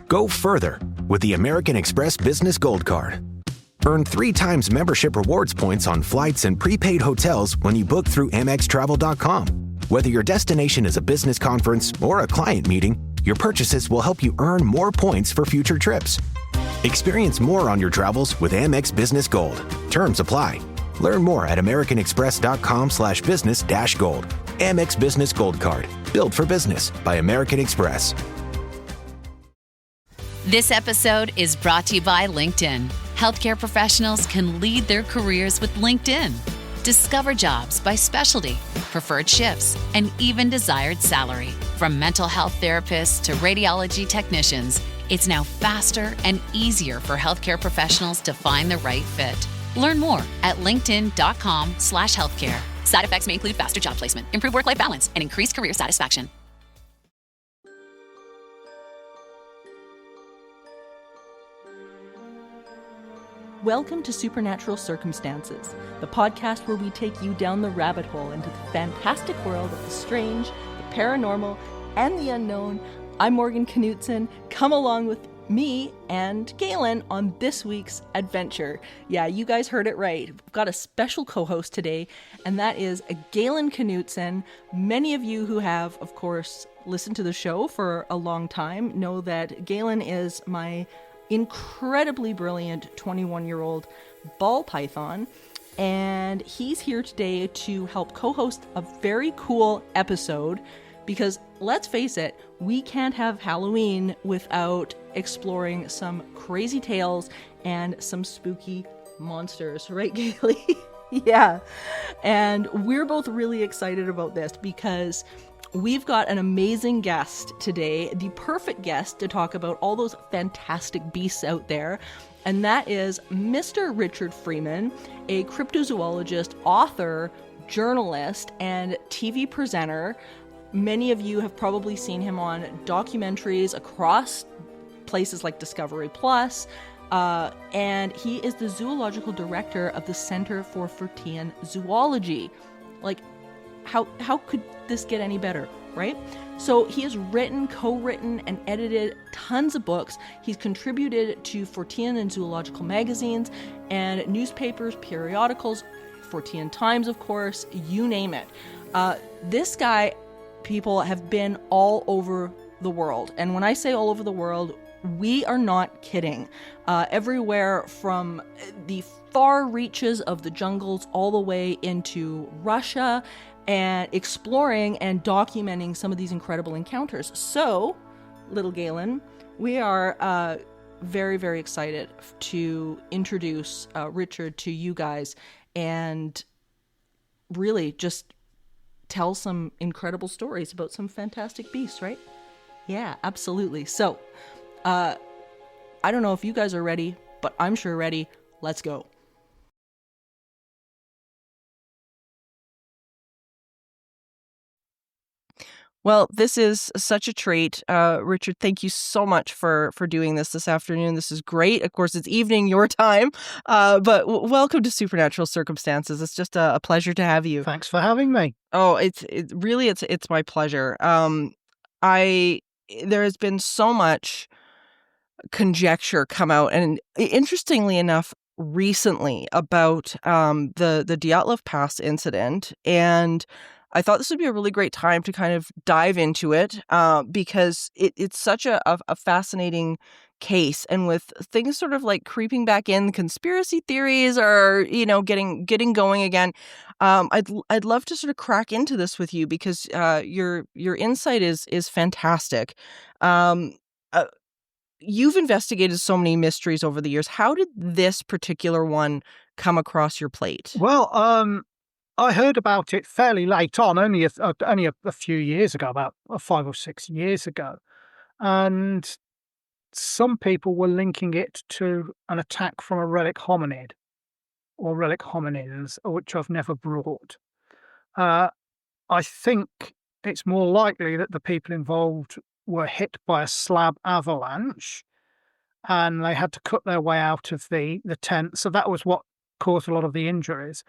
Go further with the American Express Business Gold Card. Earn 3 times membership rewards points on flights and prepaid hotels when you book through AmexTravel.com. Whether your destination is a business conference or a client meeting, your purchases will help you earn more points for future trips. Experience more on your travels with Amex Business Gold. Terms apply. Learn more at americanexpress.com/business-gold. Amex Business Gold Card. Built for business by American Express. This episode is brought to you by LinkedIn. Healthcare professionals can lead their careers with LinkedIn. Discover jobs by specialty, preferred shifts, and even desired salary. From mental health therapists to radiology technicians, it's now faster and easier for healthcare professionals to find the right fit. Learn more at linkedin.com/healthcare. Side effects may include faster job placement, improved work-life balance, and increased career satisfaction. Welcome to Supernatural Circumstances, the podcast where we take you down the rabbit hole into the fantastic world of the strange, the paranormal, and the unknown. I'm Morgan Knudsen. Come along with me and Galen on this week's adventure. Yeah, you guys heard it right. We've got a special co-host today, and that is Galen Knudsen. Many of you who have, of course, listened to the show for a long time know that Galen is my incredibly brilliant 21-year-old ball python, and he's here today to help co-host a very cool episode because, let's face it, we can't have Halloween without exploring some crazy tales and some spooky monsters, right, Gailey? Yeah, and we're both really excited about this because we've got an amazing guest today, the perfect guest to talk about all those fantastic beasts out there, and that is Mr. Richard Freeman, a cryptozoologist, author, journalist, and TV presenter. Many of you have probably seen him on documentaries across places like Discovery Plus, and he is the zoological director of the Center for Fortean Zoology. Like, how could this get any better, right? So he has written, co-written, and edited tons of books. He's contributed to Fortean and zoological magazines and newspapers, periodicals, Fortean Times, of course, you name it. This guy, people, have been all over the world. And when I say all over the world, we are not kidding. Everywhere from the far reaches of the jungles all the way into Russia, and exploring and documenting some of these incredible encounters. So, little Galen, we are very, very excited to introduce Richard to you guys and really just tell some incredible stories about some fantastic beasts, right? Yeah, absolutely. So, I don't know if you guys are ready, but I'm sure ready. Let's go. Well, this is such a treat. Richard, thank you so much for doing this afternoon. This is great. Of course, it's evening your time, but welcome to Supernatural Circumstances. It's just a pleasure to have you. Thanks for having me. Oh, it's my pleasure. There has been so much conjecture come out, and interestingly enough, recently about the Dyatlov Pass incident, and I thought this would be a really great time to kind of dive into it because it's such a fascinating case, and with things sort of like creeping back in, conspiracy theories are getting going again. I'd love to sort of crack into this with you because your insight is fantastic. You've investigated so many mysteries over the years. How did this particular one come across your plate? Well, I heard about it fairly late on, only a few years ago, about 5 or 6 years ago. And some people were linking it to an attack from a relic hominid or relic hominids, which I've never brought. I think it's more likely that the people involved were hit by a slab avalanche and they had to cut their way out of the tent. So that was what caused a lot of the injuries.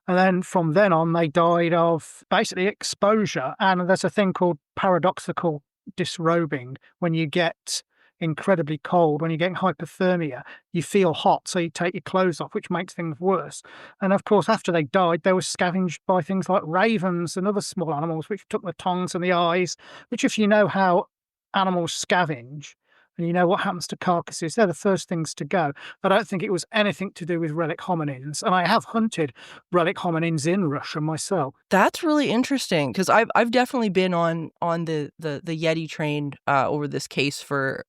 And then from then on, they died of basically exposure. And there's a thing called paradoxical disrobing when you get, incredibly cold. When you're getting hypothermia, you feel hot, so you take your clothes off, which makes things worse. And of course, after they died, they were scavenged by things like ravens and other small animals, which took the tongues and the eyes, which, if you know how animals scavenge, and you know what happens to carcasses, they're the first things to go. I don't think it was anything to do with relic hominins, and I have hunted relic hominins in Russia myself. That's really interesting, because I've definitely been on the Yeti train over this case for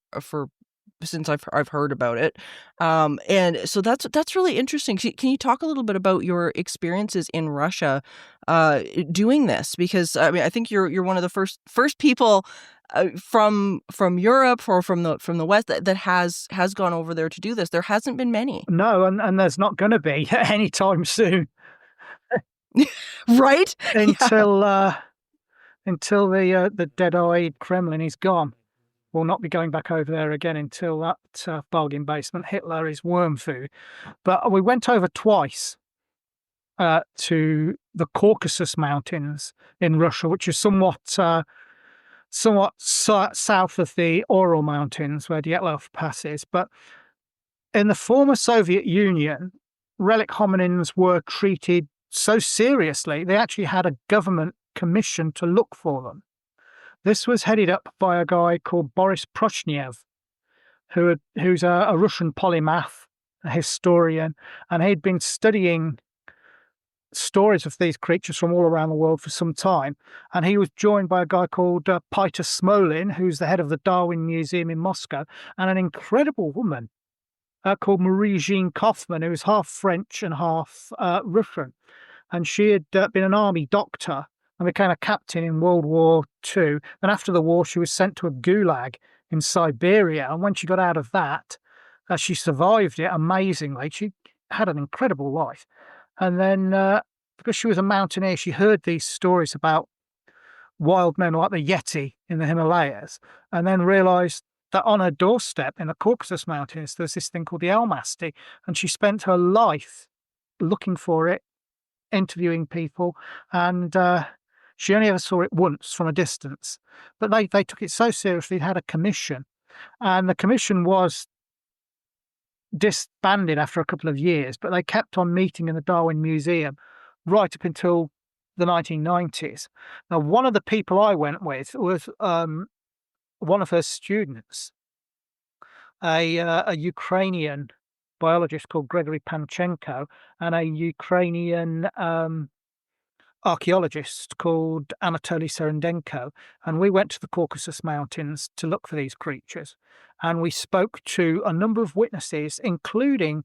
since I've heard about it, and so that's really interesting. Can you talk a little bit about your experiences in Russia doing this? Because I mean, I think you're one of the first people from Europe or from the West that has gone over there to do this. There hasn't been many. No, and there's not going to be anytime soon. Right? Until the dead-eyed Kremlin is gone. We'll not be going back over there again until that bargain basement Hitler is worm food. But we went over twice to the Caucasus Mountains in Russia, which is somewhat south of the Ural Mountains, where Dyatlov passes. But in the former Soviet Union, relic hominins were treated so seriously, they actually had a government commission to look for them. This was headed up by a guy called Boris Proshnev, who's a Russian polymath, a historian, and he'd been studying stories of these creatures from all around the world for some time. And he was joined by a guy called Peter Smolin, who's the head of the Darwin Museum in Moscow, and an incredible woman called Marie-Jeanne Kaufmann, who was half French and half Russian. And she had been an army doctor and became a captain in World War II. Then after the war, she was sent to a gulag in Siberia. And when she got out of that, she survived it amazingly. She had an incredible life. And then, because she was a mountaineer, she heard these stories about wild men like the Yeti in the Himalayas, and then realised that on her doorstep in the Caucasus Mountains, there's this thing called the Almasty, and she spent her life looking for it, interviewing people, and she only ever saw it once from a distance. But they took it so seriously, they had a commission, and the commission was disbanded after a couple of years, but they kept on meeting in the Darwin Museum right up until the 1990s. Now, one of the people I went with was one of her students, a Ukrainian biologist called Gregory Panchenko, and a Ukrainian archaeologist called Anatoly Serendenko. And we went to the Caucasus Mountains to look for these creatures. And we spoke to a number of witnesses, including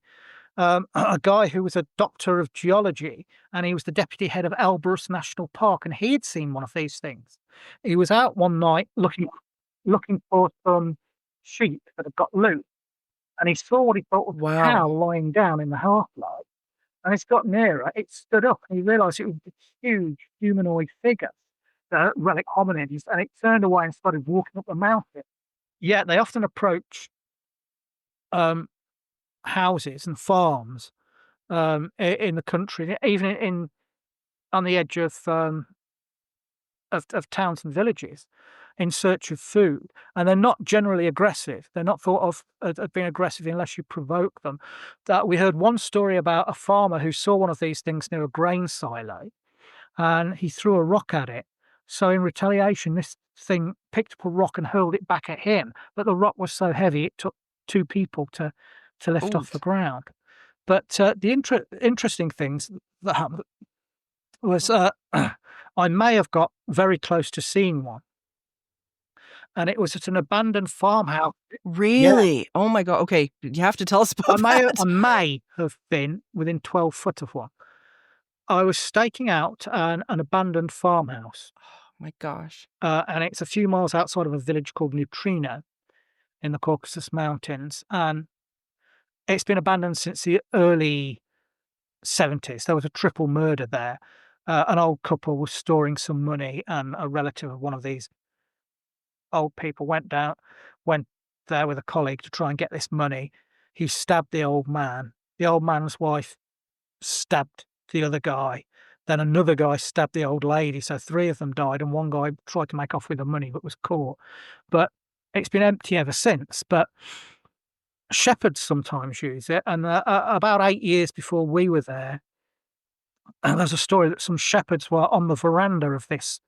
a guy who was a doctor of geology, and he was the deputy head of Elbrus National Park, and he had seen one of these things. He was out one night looking for some sheep that had got loose, and he saw what he thought was a cow lying down in the half-light. And it's got nearer, it stood up, and he realised it was this huge humanoid figure, the relic hominins, and it turned away and started walking up the mountain. Yeah, they often approach houses and farms in the country, even on the edge of towns and villages, in search of food. And they're not generally aggressive. They're not thought of as being aggressive unless you provoke them. That we heard one story about a farmer who saw one of these things near a grain silo, and he threw a rock at it. So in retaliation, this thing picked up a rock and hurled it back at him. But the rock was so heavy, it took two people to lift off the ground. But the interesting things that happened was I may have got very close to seeing one. And it was at an abandoned farmhouse. Really? Yeah. Oh my God. Okay. You have to tell us about that. I may have been within 12 foot of one. I was staking out an abandoned farmhouse. Oh my gosh. And it's a few miles outside of a village called Neutrino in the Caucasus Mountains. And it's been abandoned since the early 70s. There was a triple murder there. An old couple was storing some money, and a relative of one of these old people went there with a colleague to try and get this money. He stabbed the old man. The old man's wife stabbed the other guy. Then another guy stabbed the old lady. So three of them died, and one guy tried to make off with the money but was caught. But it's been empty ever since. But shepherds sometimes use it. And about 8 years before we were there, there's a story that some shepherds were on the veranda of this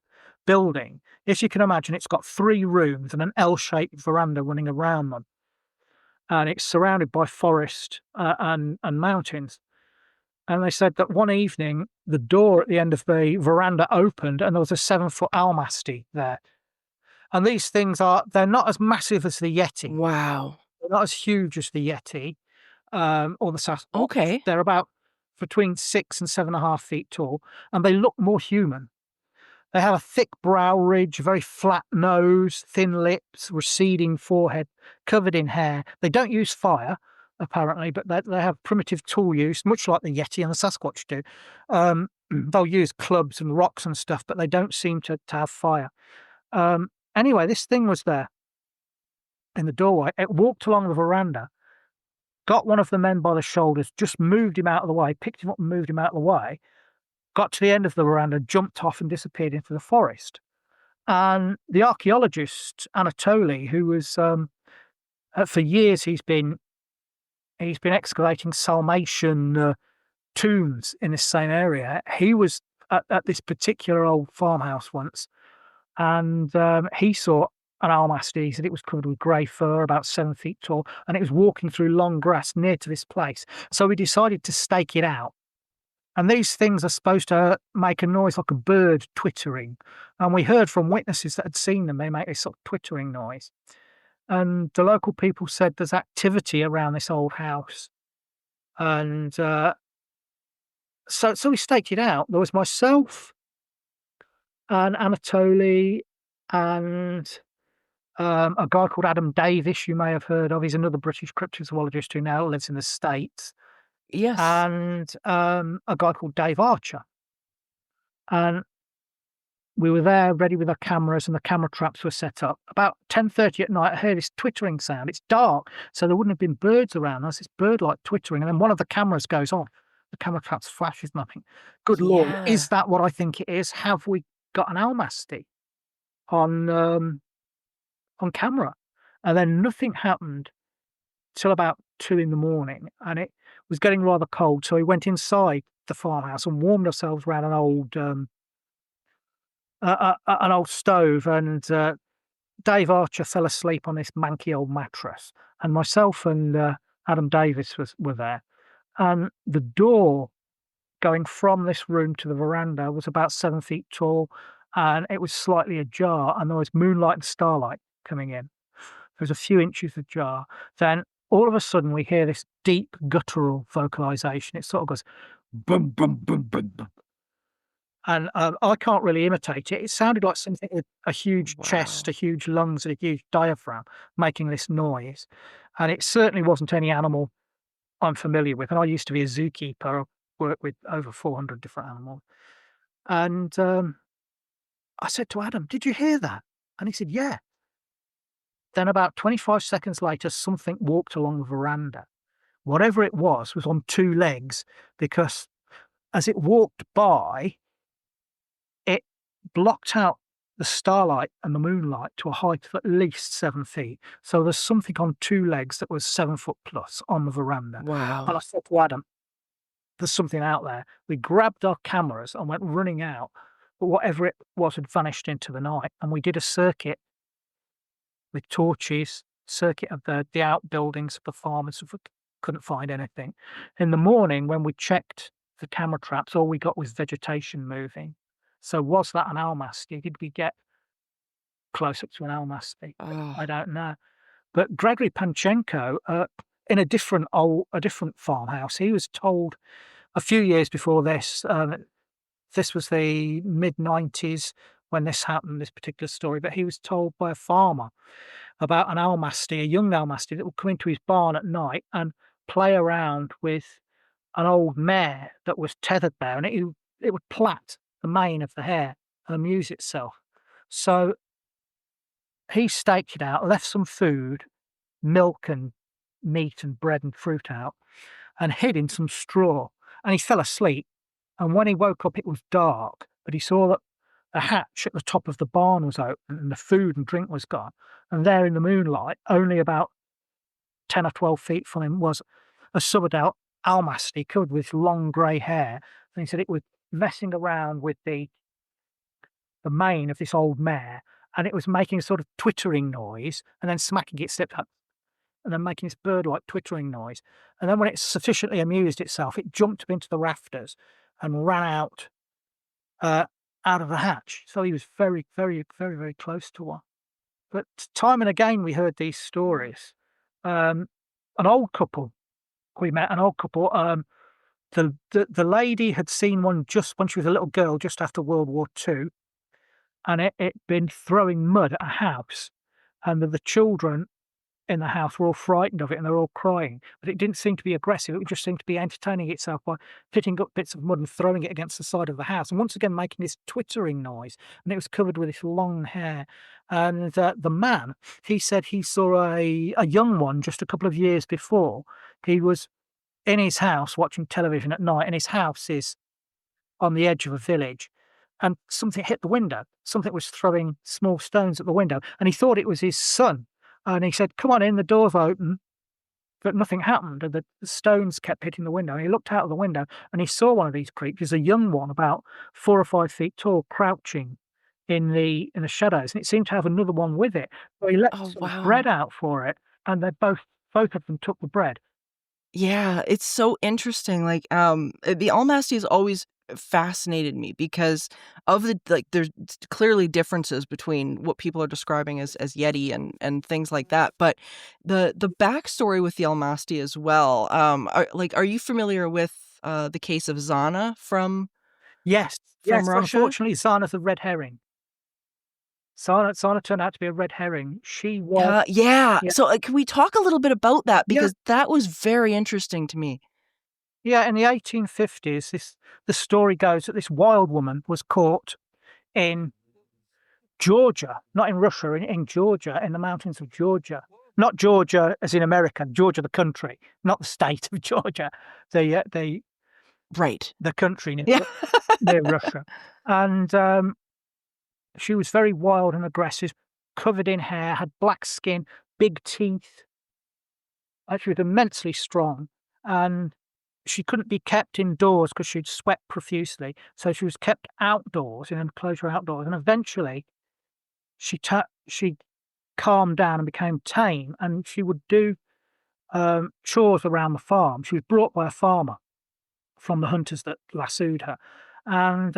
building. If you can imagine, it's got 3 rooms and an L-shaped veranda running around them. And it's surrounded by forest and mountains. And they said that one evening, the door at the end of the veranda opened and there was a 7-foot almasty there. And these things they're not as massive as the Yeti. Wow. They're not as huge as the Yeti or the Sasquatch. Okay. They're about between 6 and 7.5 feet tall, and they look more human. They have a thick brow ridge, a very flat nose, thin lips, receding forehead, covered in hair. They don't use fire, apparently, but they have primitive tool use, much like the Yeti and the Sasquatch do. They'll use clubs and rocks and stuff, but they don't seem to have fire. Anyway, this thing was there in the doorway. It walked along the veranda, got one of the men by the shoulders, just moved him out of the way, picked him up and moved him out of the way, got to the end of the veranda, jumped off and disappeared into the forest. And the archaeologist, Anatoly, who was, for years he's been excavating Salmation tombs in this same area. He was at this particular old farmhouse once, and he saw an almasty. He said it was covered with grey fur, about 7 feet tall, and it was walking through long grass near to this place. So we decided to stake it out. And these things are supposed to make a noise like a bird twittering. And we heard from witnesses that had seen them, they make this sort of twittering noise. And the local people said there's activity around this old house. And so we staked it out. There was myself and Anatoly and a guy called Adam Davis, you may have heard of. He's another British cryptozoologist who now lives in the States. Yes. And a guy called Dave Archer. And we were there ready with our cameras, and the camera traps were set up. About 10:30 at night, I heard this twittering sound. It's dark, so there wouldn't have been birds around. There's this bird-like twittering, and then one of the cameras goes off. The camera traps flashes nothing. Good Lord, is that what I think it is? Have we got an almasty on camera? And then nothing happened till about 2 in.the morning, and it was getting rather cold, so we went inside the farmhouse and warmed ourselves around an old stove, and Dave Archer fell asleep on this manky old mattress, and myself and Adam Davis were there. And the door going from this room to the veranda was about 7 feet tall, and it was slightly ajar, and there was moonlight and starlight coming in. There was a few inches ajar. Then all of a sudden we hear this deep guttural vocalization. It sort of goes boom, boom, boom, boom, boom. And I can't really imitate it. It sounded like something with a huge chest, a huge lungs, and a huge diaphragm making this noise. And it certainly wasn't any animal I'm familiar with. And I used to be a zookeeper. I worked with over 400 different animals. And I said to Adam, "Did you hear that?" And he said, "Yeah." Then about 25 seconds later, something walked along the veranda. Whatever it was on 2 legs, because as it walked by, it blocked out the starlight and the moonlight to a height of at least 7 feet. So there's something on 2 legs that was 7 foot plus on the veranda. Wow. And I said to Adam, "There's something out there." We grabbed our cameras and went running out, but whatever it was had vanished into the night. And we did a circuit with torches, circuit of the outbuildings of the farmers. We couldn't find anything. In the morning, when we checked the camera traps, all we got was vegetation moving. So was that an almasty? Did we get close up to an almasty? I don't know. But Gregory Panchenko, in a different farmhouse, he was told a few years before this. This was the mid-90s when this happened, this particular story. But he was told by a farmer about an almasty, a young almasty, that would come into his barn at night and play around with an old mare that was tethered there, and it would plait the mane of the hair and amuse itself. So he staked it out, left some food, milk and meat and bread and fruit out, and hid in some straw. And he fell asleep. And when he woke up, it was dark, but he saw that a hatch at the top of the barn was open and the food and drink was gone. And there in the moonlight, only about 10 or 12 feet from him, was a subadult almasty covered with long grey hair. And he said it was messing around with the mane of this old mare, and it was making a sort of twittering noise and then smacking its lips up and then making this bird-like twittering noise. And then when it sufficiently amused itself, it jumped up into the rafters and ran out of the hatch. So he was very, very, very, very close to one. But time and again, we heard these stories. An old couple, we met an old couple. The lady had seen one just when she was a little girl, just after World War II, and it'd been throwing mud at a house, and the children in the house were all frightened of it and they're all crying, but it didn't seem to be aggressive. It just seemed to be entertaining itself by picking up bits of mud and throwing it against the side of the house, and once again making this twittering noise, and it was covered with this long hair. And the man, he said he saw a young one just a couple of years before. He was in his house watching television at night, and his house is on the edge of a village, and something hit the window. Something was throwing small stones at the window, and he thought it was his son. And he said, "Come on in, the door's open." But nothing happened, and the stones kept hitting the window. And he looked out of the window, and he saw one of these creatures, a young one, about 4 or 5 feet tall, crouching in the shadows. And it seemed to have another one with it. So he let Oh, some bread wow. out for it, and they both of them took the bread. Yeah, it's so interesting. Like, the Almasty has always fascinated me because of there's clearly differences between what people are describing as Yeti and things like that. But the backstory with the Almasty as well. Are you familiar with the case of Zana from Yes, yes. Russia? Unfortunately, Zana's a red herring. Zana turned out to be a red herring. She was, Yeah. yeah, So can we talk a little bit about that yeah, because that was very interesting to me. yeah. In the 1850s, the story goes that this wild woman was caught in Georgia, not in Russia, in Georgia, in the mountains of Georgia. Not Georgia as in America, Georgia the country, not the state of Georgia, the Right. country near, Yeah. near Russia. And she was very wild and aggressive, covered in hair, had black skin, big teeth. She was immensely strong, and she couldn't be kept indoors because she'd sweat profusely. So she was kept outdoors, in an enclosure outdoors, and eventually she calmed down and became tame, and she would do chores around the farm. She was brought by a farmer from the hunters that lassoed her, and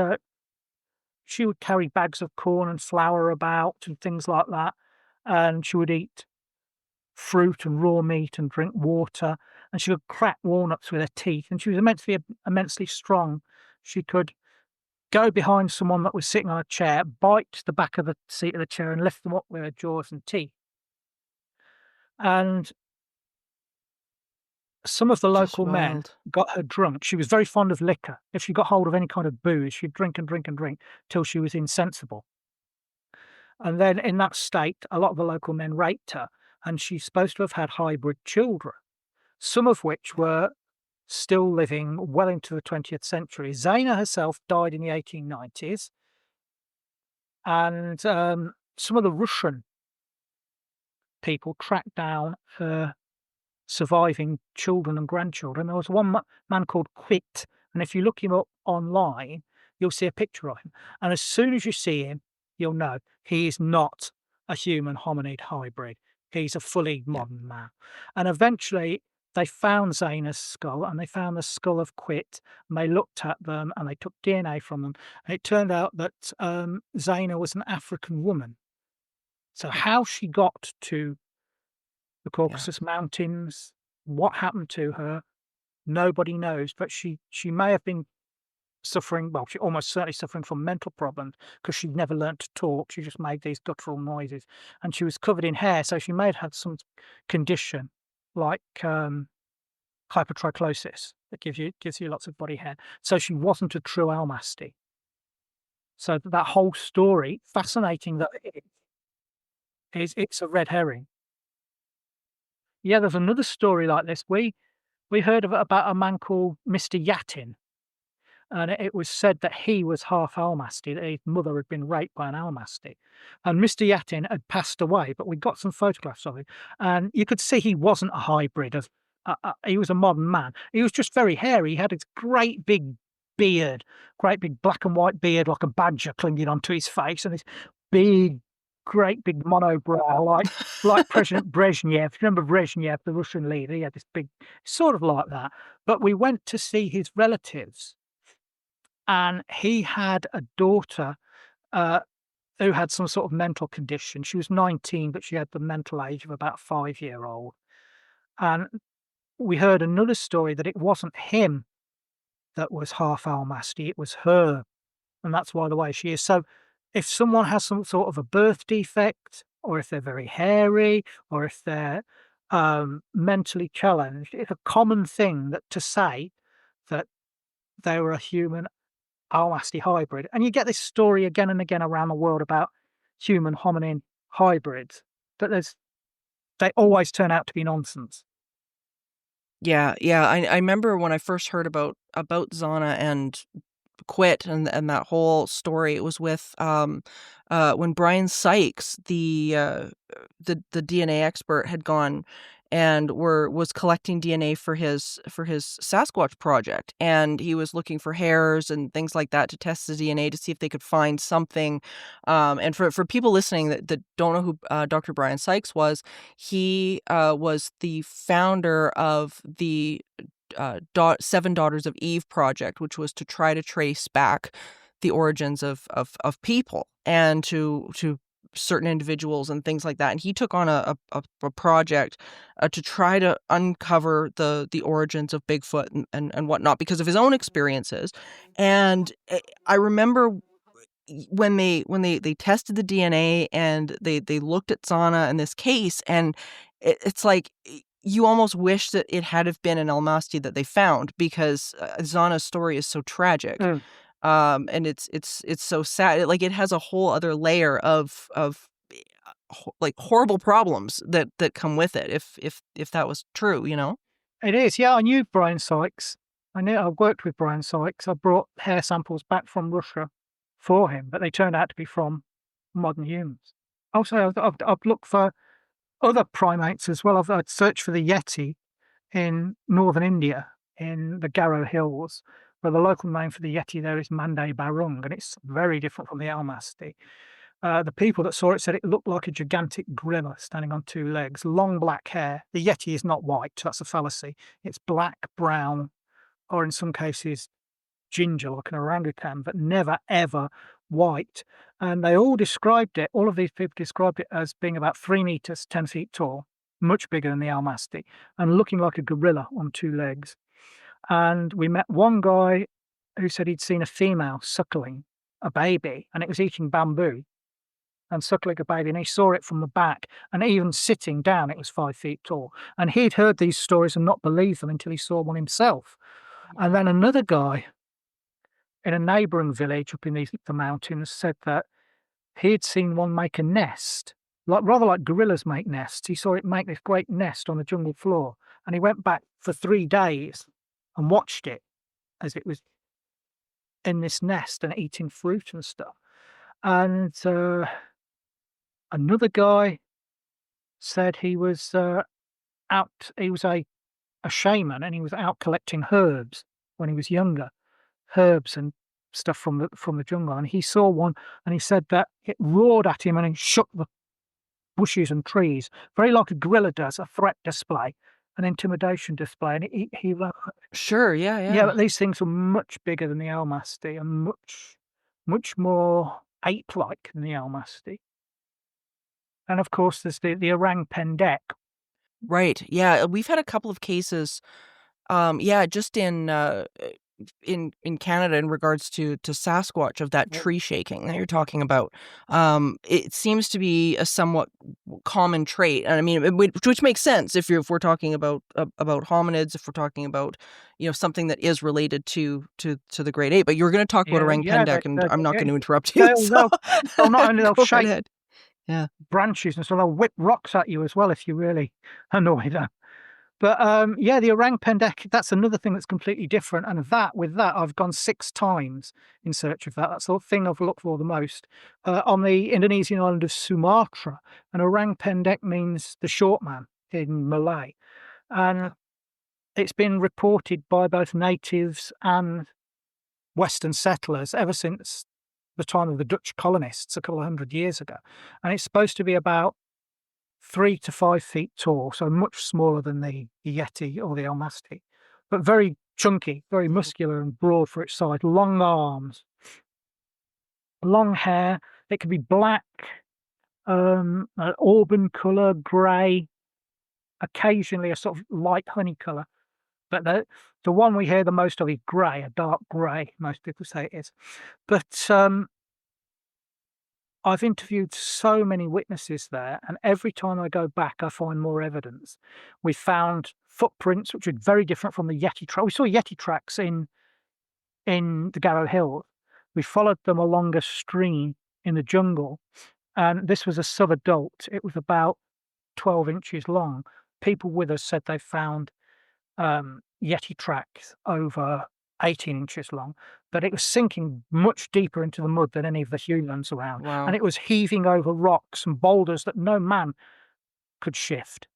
she would carry bags of corn and flour about and things like that, and she would eat fruit and raw meat and drink water, and she could crack walnuts with her teeth, and she was immensely strong. She could go behind someone that was sitting on a chair, bite the back of the seat of the chair and lift them up with her jaws and teeth. And some of the Just local men wild. got her drunk. She was very fond of liquor. If she got hold of any kind of booze, she'd drink and drink and drink till she was insensible. And then in that state, a lot of the local men raped her, and she's supposed to have had hybrid children, some of which were still living well into the 20th century. Zaina herself died in the 1890s, and some of the Russian people tracked down her surviving children and grandchildren. There was one man called Quit, and if you look him up online, you'll see a picture of him. And as soon as you see him, you'll know he is not a human hominid hybrid. He's a fully Yeah. modern man. And eventually, they found Zaina's skull, and they found the skull of Quit, and they looked at them, and they took DNA from them. And it turned out that Zaina was an African woman. So how she got to the Yeah. Caucasus Mountains, what happened to her, nobody knows. But she may have been suffering, well, she almost certainly suffering from mental problems because she'd never learnt to talk. She just made these guttural noises, and she was covered in hair. So she may have had some condition like hypertrichlosis that gives you lots of body hair. So she wasn't a true Almasty. So that whole story, fascinating that it's a red herring. Yeah, there's another story like this. We heard of it about a man called Mr. Yatin, and it was said that he was half Almasty, that his mother had been raped by an Almasty. And Mr. Yatin had passed away, but we got some photographs of him, and you could see he wasn't a hybrid. He was a modern man. He was just very hairy. He had this great big beard, great big black and white beard like a badger clinging onto his face, and this big, great big monobrow, like President Brezhnev. Remember Brezhnev, the Russian leader? He had this big, sort of like that. But we went to see his relatives, and he had a daughter who had some sort of mental condition. She was 19, but she had the mental age of about a 5-year-old. And we heard another story that it wasn't him that was half Almasty, it was her. And that's why the way she is. So if someone has some sort of a birth defect, or if they're very hairy, or if they're mentally challenged, it's a common thing to say that they were a human Almasty hybrid. And you get this story again and again around the world about human hominin hybrids, that they always turn out to be nonsense. Yeah. I remember when I first heard about Zana and Quit and that whole story. It was with when Brian Sykes, the DNA expert, had gone and was collecting DNA for his Sasquatch project, and he was looking for hairs and things like that to test the DNA to see if they could find something. And for people listening that don't know who Dr. Brian Sykes was, he was the founder of the 7 Daughters of Eve project, which was to try to trace back the origins of people and to certain individuals and things like that. And he took on a project to try to uncover the origins of Bigfoot and whatnot because of his own experiences. And I remember when they tested the DNA and they looked at Zana in this case, and it's like you almost wish that it had have been an Almasty that they found, because Zana's story is so tragic. And it's so sad. It has a whole other layer of like horrible problems that come with it if that was true, you know? It is, yeah. I knew Brian Sykes. I worked with Brian Sykes. I brought hair samples back from Russia for him, but they turned out to be from modern humans. Also, I've looked for other primates as well. I'd searched for the Yeti in northern India, in the Garo Hills, where the local name for the Yeti there is Mandai Barung, and it's very different from the Almasty. The people that saw it said it looked like a gigantic gorilla standing on 2 legs, long black hair. The Yeti is not white, that's a fallacy. It's black, brown, or in some cases ginger, like an orangutan, but never, ever white. And they all described it, all of these people described it as being about 3 meters, 10 feet tall, much bigger than the Almasty, and looking like a gorilla on 2 legs. And we met one guy who said he'd seen a female suckling a baby, and it was eating bamboo and suckling a baby, and he saw it from the back, and even sitting down, it was 5 feet tall. And he'd heard these stories and not believed them until he saw one himself. And then another guy in a neighbouring village up in the mountains said that he'd seen one make a nest, rather like gorillas make nests. He saw it make this great nest on the jungle floor, and he went back for 3 days and watched it as it was in this nest and eating fruit and stuff. And another guy said he was he was a shaman, and he was out collecting herbs when he was younger, herbs and stuff from the jungle, and he saw one, and he said that it roared at him and it shook the bushes and trees, very like a gorilla does, a threat display, an intimidation display. And he Sure, yeah. but these things were much bigger than the Almasty and much more ape-like than the Almasty. And of course, there's the orang pendek. Right. Yeah, we've had a couple of cases. Just in Canada in regards to Sasquatch, of that tree shaking that you're talking about. It seems to be a somewhat common trait, and I mean, which makes sense if we're talking about hominids, if we're talking about something that is related to the great ape. But you're going to talk about orang pendek, and I'm not going to interrupt you. They'll not only they'll shake ahead. Yeah, branches, and so they'll whip rocks at you as well if you really annoy them. But yeah, the orang pendek, that's another thing that's completely different. And with that, I've gone 6 times in search of that. That's the thing I've looked for the most. On the Indonesian island of Sumatra, an orang pendek means the short man in Malay. And it's been reported by both natives and Western settlers ever since the time of the Dutch colonists a couple of 100 years ago. And it's supposed to be about 3 to 5 feet tall, so much smaller than the yeti or the almasti, but very chunky, very muscular and broad for its size, long arms, long hair. It could be black, an auburn colour, grey, occasionally a sort of light honey colour. But the one we hear the most of is grey, a dark grey, most people say it is. But I've interviewed so many witnesses there, and every time I go back, I find more evidence. We found footprints which are very different from the Yeti track. We saw Yeti tracks in the Garo Hills. We followed them along a stream in the jungle, and this was a subadult. It was about 12 inches long. People with us said they found Yeti tracks over 18 inches long, but it was sinking much deeper into the mud than any of the humans around. Wow. And it was heaving over rocks and boulders that no man could shift.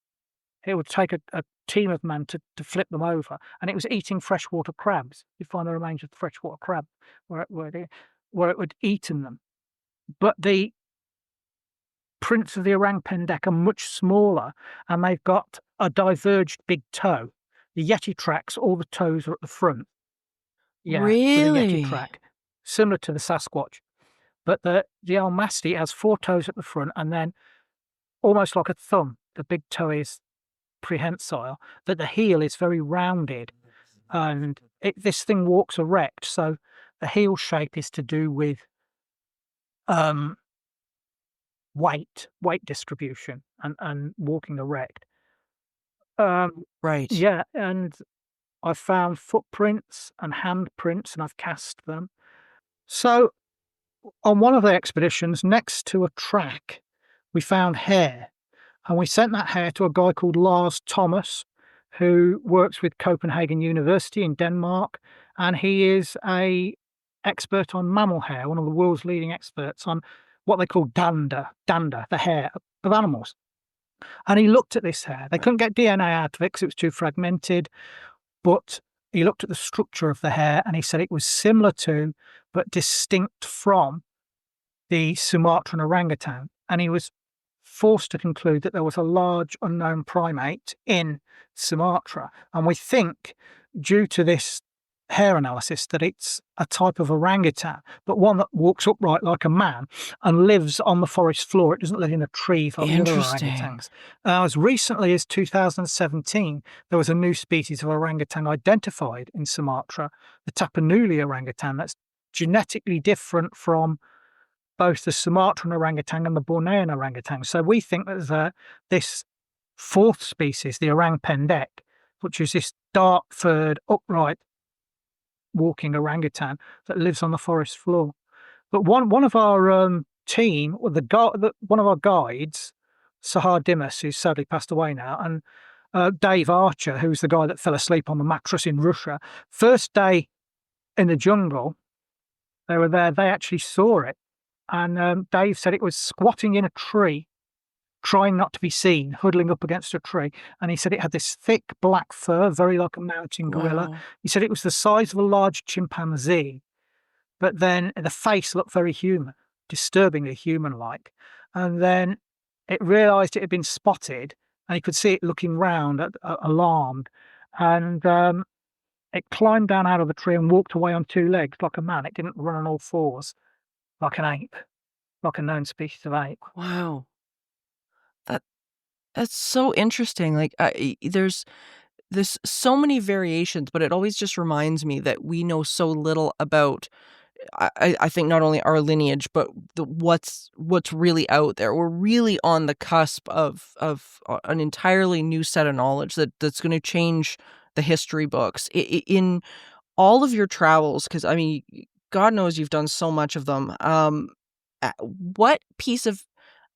It would take a team of men to flip them over. And it was eating freshwater crabs. You find the remains of the freshwater crab where it would eaten them. But the prints of the orang pendek are much smaller, and they've got a diverged big toe. The Yeti tracks, all the toes are at the front. Yeah, with a Really? Yeti track, similar to the Sasquatch. But the almasti has 4 toes at the front, and then almost like a thumb, the big toe is prehensile, but the heel is very rounded, and this thing walks erect. So the heel shape is to do with weight distribution and walking erect. Right. Yeah, and I've found footprints and handprints, and I've cast them. So on one of the expeditions, next to a track, we found hair, and we sent that hair to a guy called Lars Thomas, who works with Copenhagen University in Denmark, and he is a expert on mammal hair, one of the world's leading experts on what they call dander, the hair of animals. And he looked at this hair. They couldn't get DNA out of it because it was too fragmented, but he looked at the structure of the hair, and he said it was similar to, but distinct from, the Sumatran orangutan. And he was forced to conclude that there was a large unknown primate in Sumatra. And we think, due to this hair analysis, that it's a type of orangutan, but one that walks upright like a man and lives on the forest floor. It doesn't live in a tree like the other Interesting. orangutans. As recently as 2017, there was a new species of orangutan identified in Sumatra, the Tapanuli orangutan, that's genetically different from both the Sumatran orangutan and the Bornean orangutan. So we think that there's this 4th species, the orang pendek, which is this dark-furred, upright walking orangutan that lives on the forest floor. But one of our team, or one of our guides, Sahar Dimas, who's sadly passed away now, and Dave Archer, who's the guy that fell asleep on the mattress in Russia, first day in the jungle, they were there, they actually saw it. And Dave said it was squatting in a tree, trying not to be seen, huddling up against a tree. And he said it had this thick black fur, very like a mountain gorilla. Wow. He said it was the size of a large chimpanzee, but then the face looked very human, disturbingly human-like. And then it realised it had been spotted, and he could see it looking round, alarmed. And it climbed down out of the tree and walked away on 2 legs like a man. It didn't run on all 4s like an ape, like a known species of ape. Wow. That's so interesting. Like, there's so many variations, but it always just reminds me that we know so little about, I think, not only our lineage, but what's really out there. We're really on the cusp of an entirely new set of knowledge that's going to change the history books. In all of your travels, because I mean, God knows you've done so much of them. What piece of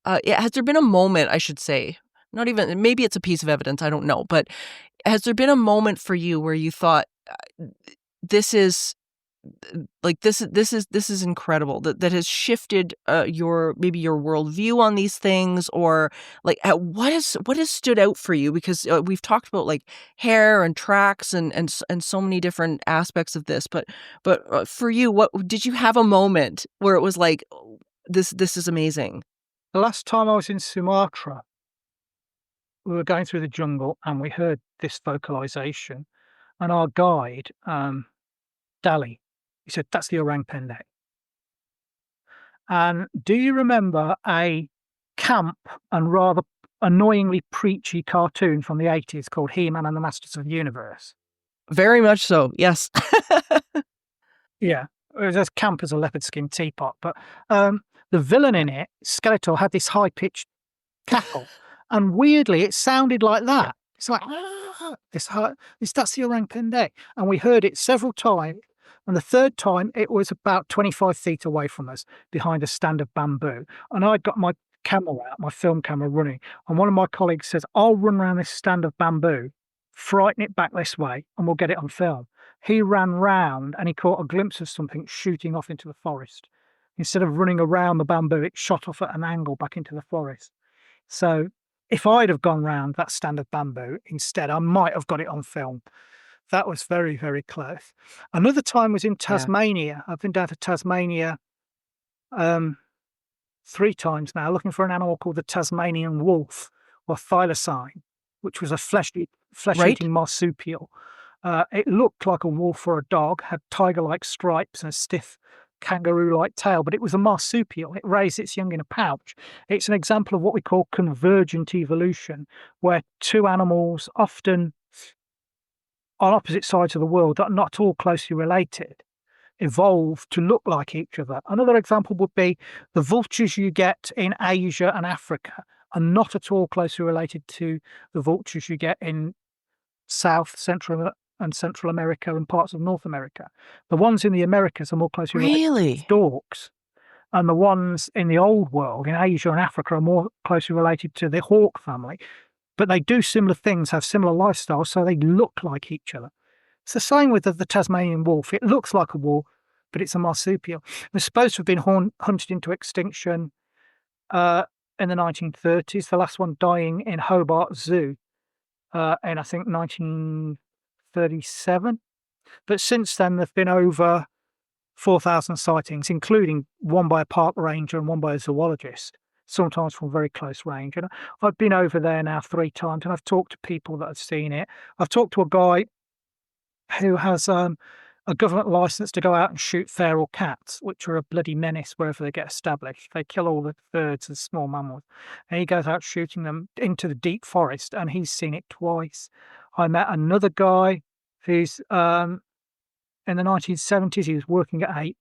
has there been a moment, I should say, not even, maybe it's a piece of evidence, I don't know, but has there been a moment for you where you thought, this is this is incredible, that has shifted your worldview on these things, or like what has stood out for you? Because we've talked about like hair and tracks and so many different aspects of this, but for you, what did you have a moment where it was like, oh, this is amazing? The last time I was in Sumatra, we were going through the jungle and we heard this vocalization, and our guide, Dali, he said, "That's the orang pendek." And do you remember a camp and rather annoyingly preachy cartoon from the 80s called He-Man and the Masters of the Universe? Very much so, yes. Yeah, it was as camp as a leopard skin teapot. But the villain in it, Skeletor, had this high-pitched cackle. And weirdly, it sounded like that. It's like, that's the orang pendek. And we heard it several times. And the third time, it was about 25 feet away from us, behind a stand of bamboo. And I'd got my camera out, my film camera running. And one of my colleagues says, "I'll run around this stand of bamboo, frighten it back this way, and we'll get it on film." He ran round and he caught a glimpse of something shooting off into the forest. Instead of running around the bamboo, it shot off at an angle back into the forest. So if I'd have gone round that stand of bamboo instead, I might have got it on film. That was very, very close. Another time was in Tasmania. I've been down to Tasmania 3 times now, looking for an animal called the Tasmanian wolf, or thylacine, which was a flesh-eating marsupial. It looked like a wolf or a dog, had tiger-like stripes and a stiff kangaroo-like tail, but it was a marsupial. It raised its young in a pouch. It's an example of what we call convergent evolution, where two animals, often on opposite sides of the world that are not at all closely related, evolved to look like each other. Another example would be the vultures you get in Asia and Africa are not at all closely related to the vultures you get in South, Central America and parts of North America. The ones in the Americas are more closely related to storks, and the ones in the old world, in Asia and Africa, are more closely related to the hawk family. But they do similar things, have similar lifestyles, so they look like each other. It's the same with the Tasmanian wolf. It looks like a wolf, but it's a marsupial. It's supposed to have been hunted into extinction in the 1930s, the last one dying in Hobart Zoo in, I think, 1937. But since then, there have been over 4,000 sightings, including one by a park ranger and one by a zoologist, sometimes from very close range. And I've been over there now 3 times, and I've talked to people that have seen it. I've talked to a guy who has a government license to go out and shoot feral cats, which are a bloody menace wherever they get established. They kill all the birds and small mammals. And he goes out shooting them into the deep forest, and he's seen it twice. I met another guy who's in the 1970s, he was working at a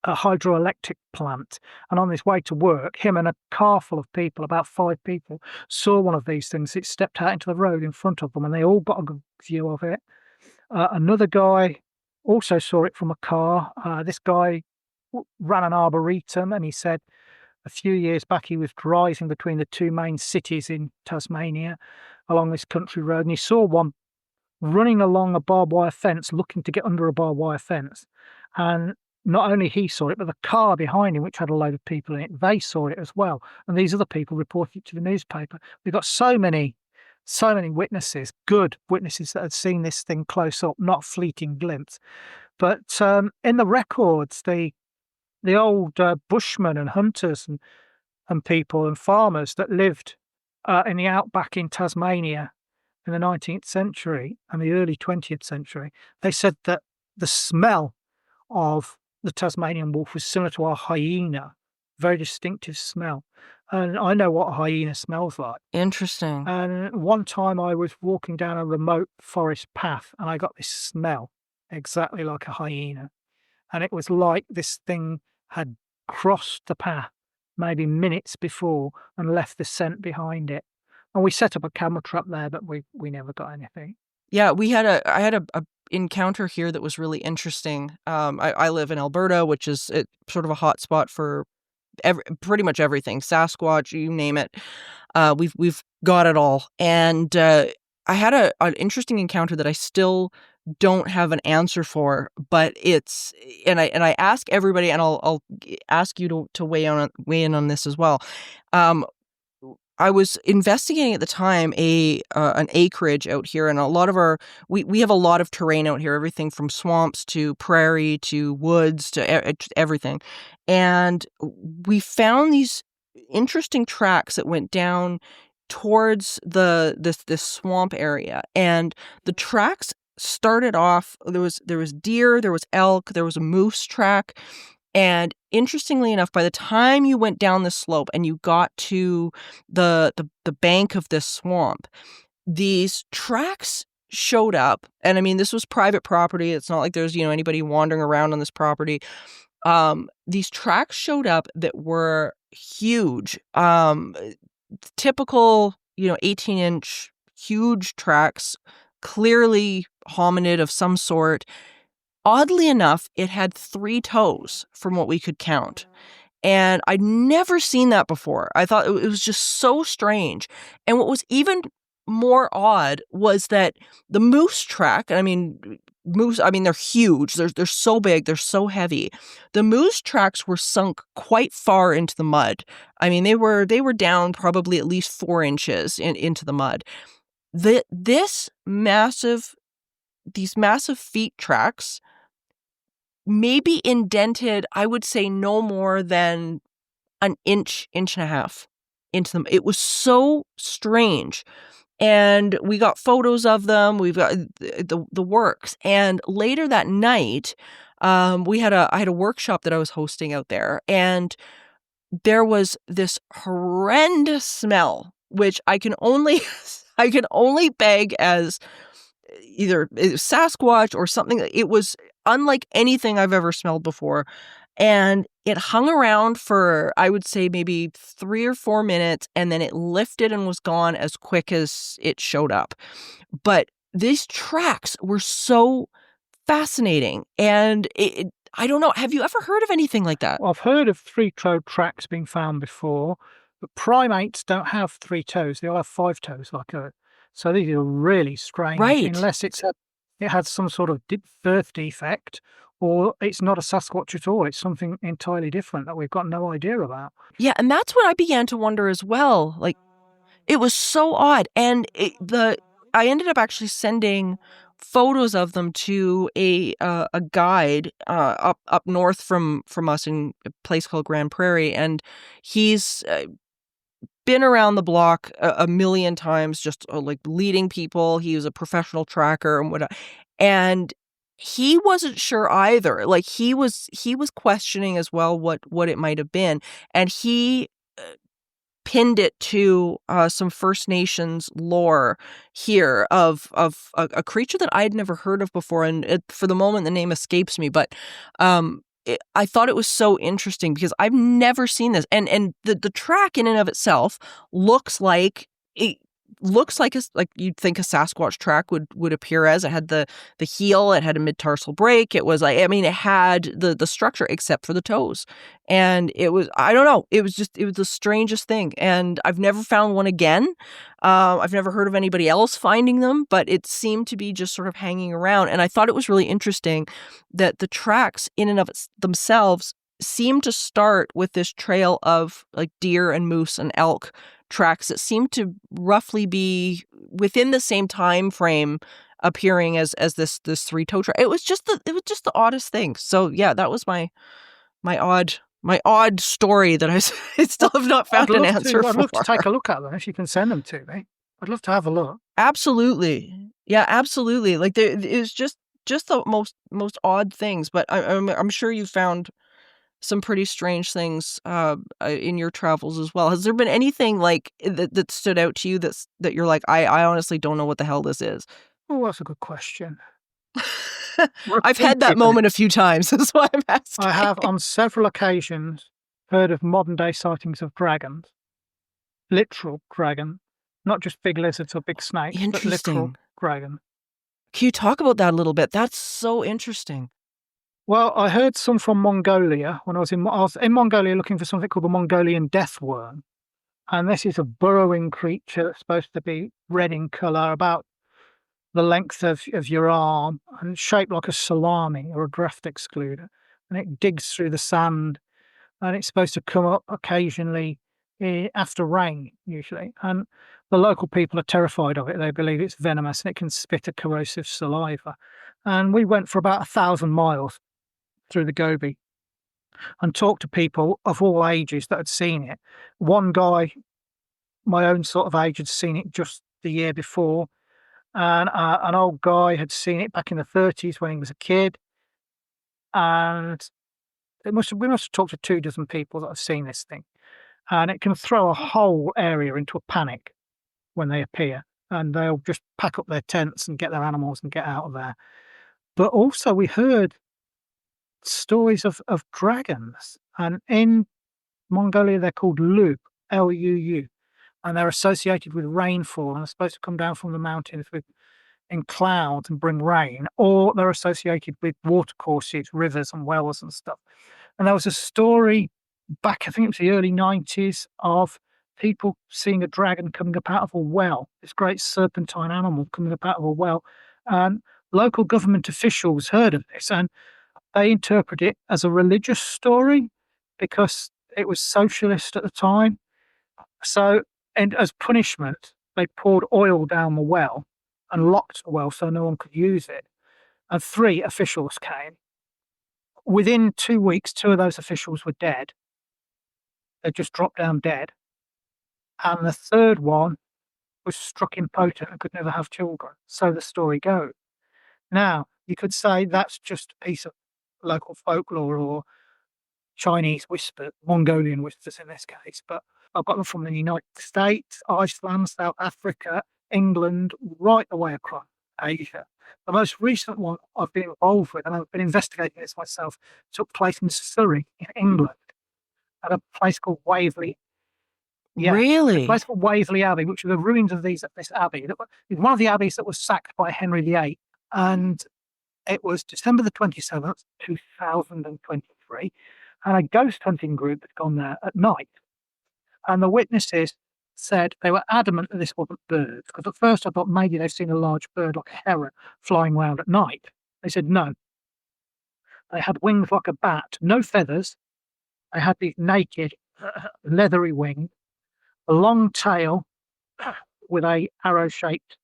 hydroelectric plant, and on his way to work, him and a car full of people, about 5 people, saw one of these things. It stepped out into the road in front of them, and they all got a good view of it. Another guy also saw it from a car. This guy ran an arboretum, and he said a few years back he was driving between the 2 main cities in Tasmania along this country road, and he saw one running along a barbed wire fence, looking to get under a barbed wire fence. And not only he saw it, but the car behind him, which had a load of people in it, they saw it as well. And these other people reported it to the newspaper. We've got so many witnesses, good witnesses that had seen this thing close up, not fleeting glimpse. But in the records, the old bushmen and hunters and people and farmers that lived in the outback in Tasmania in the 19th century and the early 20th century, they said that the smell of the Tasmanian wolf was similar to a hyena, very distinctive smell. And I know what a hyena smells like. Interesting. And one time I was walking down a remote forest path and I got this smell exactly like a hyena. And it was like this thing had crossed the path maybe minutes before and left the scent behind it. And we set up a camera trap there, but we never got anything. Yeah, I had a encounter here that was really interesting. I live in Alberta, which is sort of a hot spot for pretty much everything. Sasquatch, you name it. We've got it all. And an interesting encounter that I still don't have an answer for, but I ask everybody, and I'll ask you to weigh in on this as well. I was investigating at the time an acreage out here, and a lot of we have a lot of terrain out here, everything from swamps to prairie to woods to everything, and we found these interesting tracks that went down towards this swamp area, and the tracks started off. There was deer, there was elk, there was a moose track. And interestingly enough, by the time you went down the slope and you got to the bank of this swamp, these tracks showed up. And I mean, this was private property. It's not like there's, anybody wandering around on this property. These tracks showed up that were huge. Typical, 18-inch huge tracks, clearly hominid of some sort. Oddly enough, it had 3 toes from what we could count. And I'd never seen that before. I thought it was just so strange. And what was even more odd was that the moose track, and they're huge. They're so big. They're so heavy. The moose tracks were sunk quite far into the mud. I mean, they were down probably at least 4 inches into the mud. These massive feet tracks maybe indented, I would say, no more than an inch and a half into them. It was so strange. And we got photos of them. We've got the works. And later that night, I had a workshop that I was hosting out there, and there was this horrendous smell, which I can only beg as either Sasquatch or something. It was unlike anything I've ever smelled before. And it hung around for, I would say, maybe 3 or 4 minutes, and then it lifted and was gone as quick as it showed up. But these tracks were so fascinating. And I don't know, have you ever heard of anything like that? Well, I've heard of 3-toed tracks being found before, but primates don't have 3 toes. They all have 5 toes, so these are really strange. Right. Unless it had some sort of birth defect, or it's not a Sasquatch at all. It's something entirely different that we've got no idea about. Yeah, and that's what I began to wonder as well. Like, it was so odd. And I ended up actually sending photos of them to a guide up north from us in a place called Grand Prairie, and he's been around the block a million times, just like leading people. He was a professional tracker and whatnot, and he wasn't sure either. Like, he was questioning as well what it might have been, and he pinned it to some First Nations lore here of a creature that I had never heard of before, and for the moment the name escapes me, but I thought it was so interesting because I've never seen this, and the track in and of itself looks like like you'd think a Sasquatch track would appear as. It had the heel, it had a mid-tarsal break. It was like, it had the structure except for the toes. And it was, I don't know, it was the strangest thing. And I've never found one again. I've never heard of anybody else finding them, but it seemed to be just sort of hanging around. And I thought it was really interesting that the tracks in and of themselves seem to start with this trail of like deer and moose and elk tracks that seem to roughly be within the same time frame appearing as this 3-toe track. It was just the oddest thing. So yeah, that was my odd story that I still have not found an answer for. I'd love to take a look at them if you can send them to me. I'd love to have a look. Absolutely. Yeah, absolutely. Like it was just the most odd things, but I'm sure you found some pretty strange things in your travels as well. Has there been anything like that stood out to you that you're like, I honestly don't know what the hell this is? Oh, that's a good question. I've had that moment a few times. That's why I'm asking. I have on several occasions heard of modern day sightings of dragons. Literal dragon. Not just big lizards or big snakes, but literal dragon. Can you talk about that a little bit? That's so interesting. Well, I heard some from Mongolia when I was in Mongolia looking for something called the Mongolian death worm. And this is a burrowing creature that's supposed to be red in colour, about the length of your arm and shaped like a salami or a draft excluder. And it digs through the sand, and it's supposed to come up occasionally after rain, usually. And the local people are terrified of it. They believe it's venomous and it can spit a corrosive saliva. And we went for about 1,000 miles through the Gobi and talked to people of all ages that had seen it. One guy, my own sort of age, had seen it just the year before. And an old guy had seen it back in the 30s when he was a kid. And we must have talked to 24 people that have seen this thing. And it can throw a whole area into a panic when they appear. And they'll just pack up their tents and get their animals and get out of there. But also we heard stories of dragons. And in Mongolia, they're called lurk, Luu. And they're associated with rainfall and are supposed to come down from the mountains in clouds and bring rain, or they're associated with watercourses, rivers and wells and stuff. And there was a story back, I think it was the early 90s, of people seeing a dragon coming up out of a well, this great serpentine animal coming up out of a well. And local government officials heard of this and they interpret it as a religious story because it was socialist at the time. So, and as punishment, they poured oil down the well and locked the well so no one could use it. And 3 officials came. Within 2 weeks, 2 of those officials were dead. They just dropped down dead. And the 3rd one was struck impotent and could never have children. So the story goes. Now, you could say that's just a piece of local folklore or Chinese whisper, Mongolian whispers in this case, but I've got them from the United States, Iceland, South Africa, England, right the way across Asia. The most recent one I've been involved with, and I've been investigating this myself, took place in Surrey, in England, at a place called Waverley. Yeah, a Really? place called Waverley Abbey, which are the ruins of this abbey. It's one of the abbeys that was sacked by Henry VIII, and it was December the 27th, 2023, and a ghost hunting group had gone there at night. And the witnesses said they were adamant that this wasn't birds, because at first I thought maybe they've seen a large bird like a heron flying around at night. They said no. They had wings like a bat, no feathers. They had these naked, leathery wings, a long tail with a arrow-shaped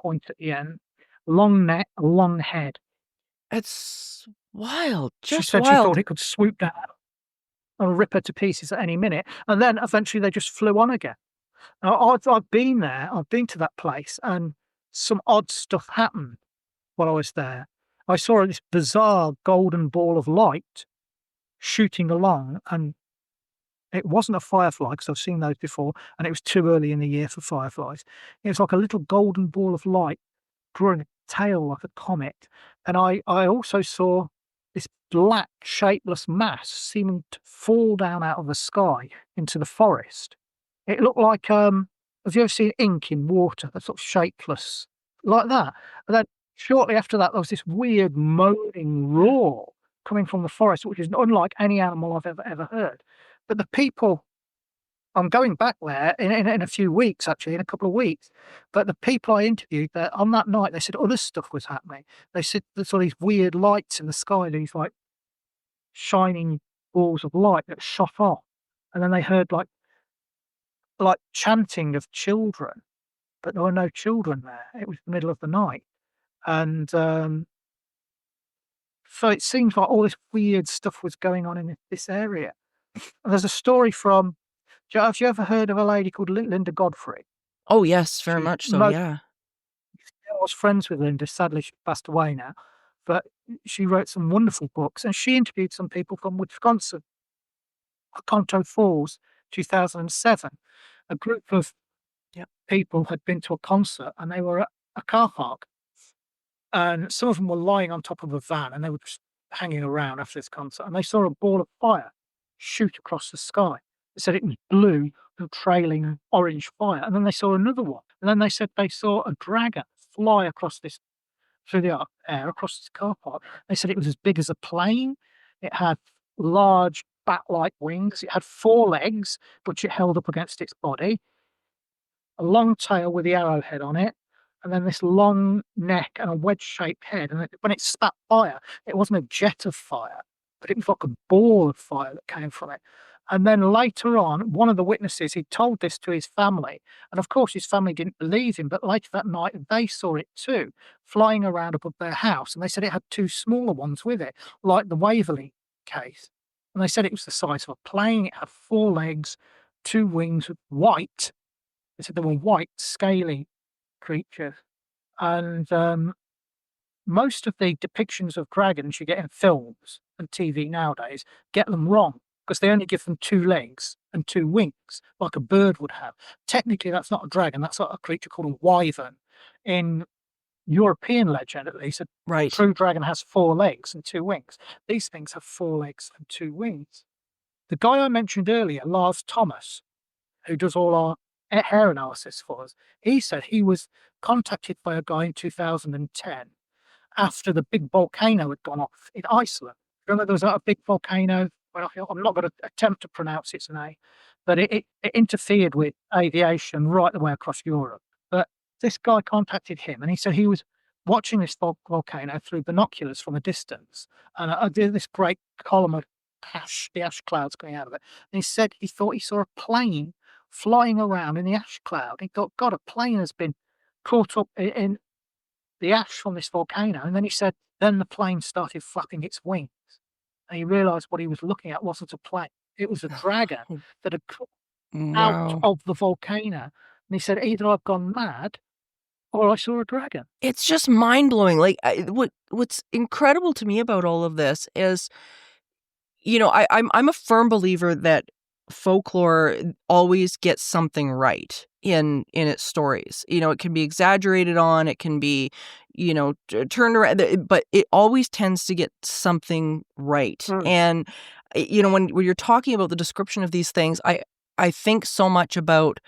point at the end, long neck, a long head. It's wild. She Just said she thought wild. it could swoop down and rip her to pieces at any minute. And then eventually they just flew on again. Now, I've been there, I've been to that place, and some odd stuff happened while I was there. I saw this bizarre golden ball of light shooting along, and it wasn't a firefly because I've seen those before, and it was too early in the year for fireflies. It was like a little golden ball of light drawing a tail like a comet. And I also saw this black, shapeless mass seeming to fall down out of the sky into the forest. It looked like, have you ever seen ink in water that's sort of shapeless, like that? And then shortly after that, there was this weird moaning roar coming from the forest, which is unlike any animal I've ever heard. But the people, I'm going back there in a few weeks, actually, in a couple of weeks. But the people I interviewed there on that night, they said other stuff was happening. They said there's all these weird lights in the sky, these like shining balls of light that shot off. And then they heard like chanting of children, but there were no children there. It was the middle of the night. And so it seems like all this weird stuff was going on in this area. And there's a story from, have you ever heard of a lady called Linda Godfrey? Oh, yes, very She much so, wrote- yeah. I was friends with Linda. Sadly, she passed away now. But she wrote some wonderful books, and she interviewed some people from Wisconsin, Conto Falls, 2007. A group of people had been to a concert, and they were at a car park. And some of them were lying on top of a van, and they were just hanging around after this concert. And they saw a ball of fire shoot across the sky. They said it was blue and trailing orange fire. And then they saw another one. And then they said they saw a dragon fly across through the air, across this car park. They said it was as big as a plane. It had large bat-like wings. It had 4 legs, which it held up against its body. A long tail with the arrowhead on it. and then this long neck and a wedge-shaped head. And when it spat fire, it wasn't a jet of fire, but it was like a ball of fire that came from it. And then later on, one of the witnesses, he told this to his family. And of course, his family didn't believe him. But later that night, they saw it too, flying around above their house. And they said it had two smaller ones with it, like the Waverley case. And they said it was the size of a plane. It had 4 legs, 2 wings, white. They said they were white, scaly creatures. And most of the depictions of dragons you get in films and TV nowadays get them wrong, because they only give them 2 legs and 2 wings, like a bird would have. Technically, that's not a dragon. That's like a creature called a wyvern. In European legend, at least, a Right. true dragon has 4 legs and 2 wings. These things have 4 legs and 2 wings. The guy I mentioned earlier, Lars Thomas, who does all our hair analysis for us, he said he was contacted by a guy in 2010 after the big volcano had gone off in Iceland. Remember, there was a big volcano. Well, I'm not going to attempt to pronounce its name, but it interfered with aviation right the way across Europe. But this guy contacted him, and he said he was watching this volcano through binoculars from a distance, and I did this great column of ash, the ash clouds going out of it. And he said he thought he saw a plane flying around in the ash cloud. He thought, God, a plane has been caught up in the ash from this volcano. And then he said, then the plane started flapping its wings. And he realized what he was looking at wasn't a plane. It was a dragon that had come out Wow. of the volcano. And he said, either I've gone mad or I saw a dragon. It's just mind-blowing. Like, what's incredible to me about all of this is, I'm a firm believer that folklore always gets something right in its stories. It can be exaggerated on, it can be, turned around, but it always tends to get something right. And, when you're talking about the description of these things, I think so much about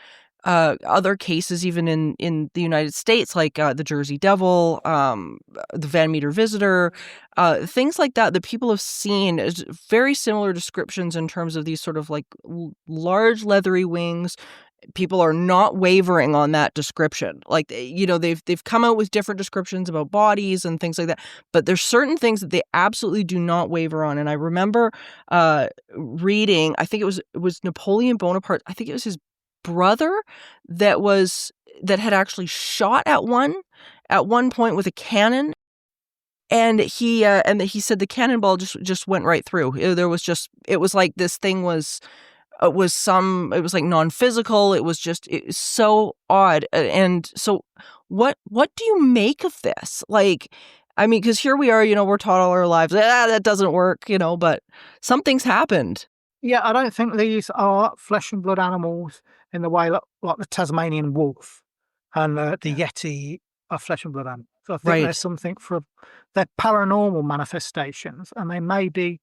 other cases, even in the United States, like the Jersey Devil, the Van Meter Visitor, things like that people have seen as very similar descriptions in terms of these sort of like large leathery wings. People are not wavering on that description. Like, they've come out with different descriptions about bodies and things like that, but there's certain things that they absolutely do not waver on. And I remember reading, I think it was Napoleon Bonaparte. I think it was his brother that had actually shot at one point with a cannon, and he said the cannonball just went right through. It was like this thing was like non-physical. It was so odd. And so what do you make of this? Like, I mean, because here we are, we're taught all our lives, that doesn't work, but something's happened. Yeah, I don't think these are flesh and blood animals in the way like the Tasmanian wolf and the Yeti are flesh and blood animals. So I think there's something they're paranormal manifestations, and they may be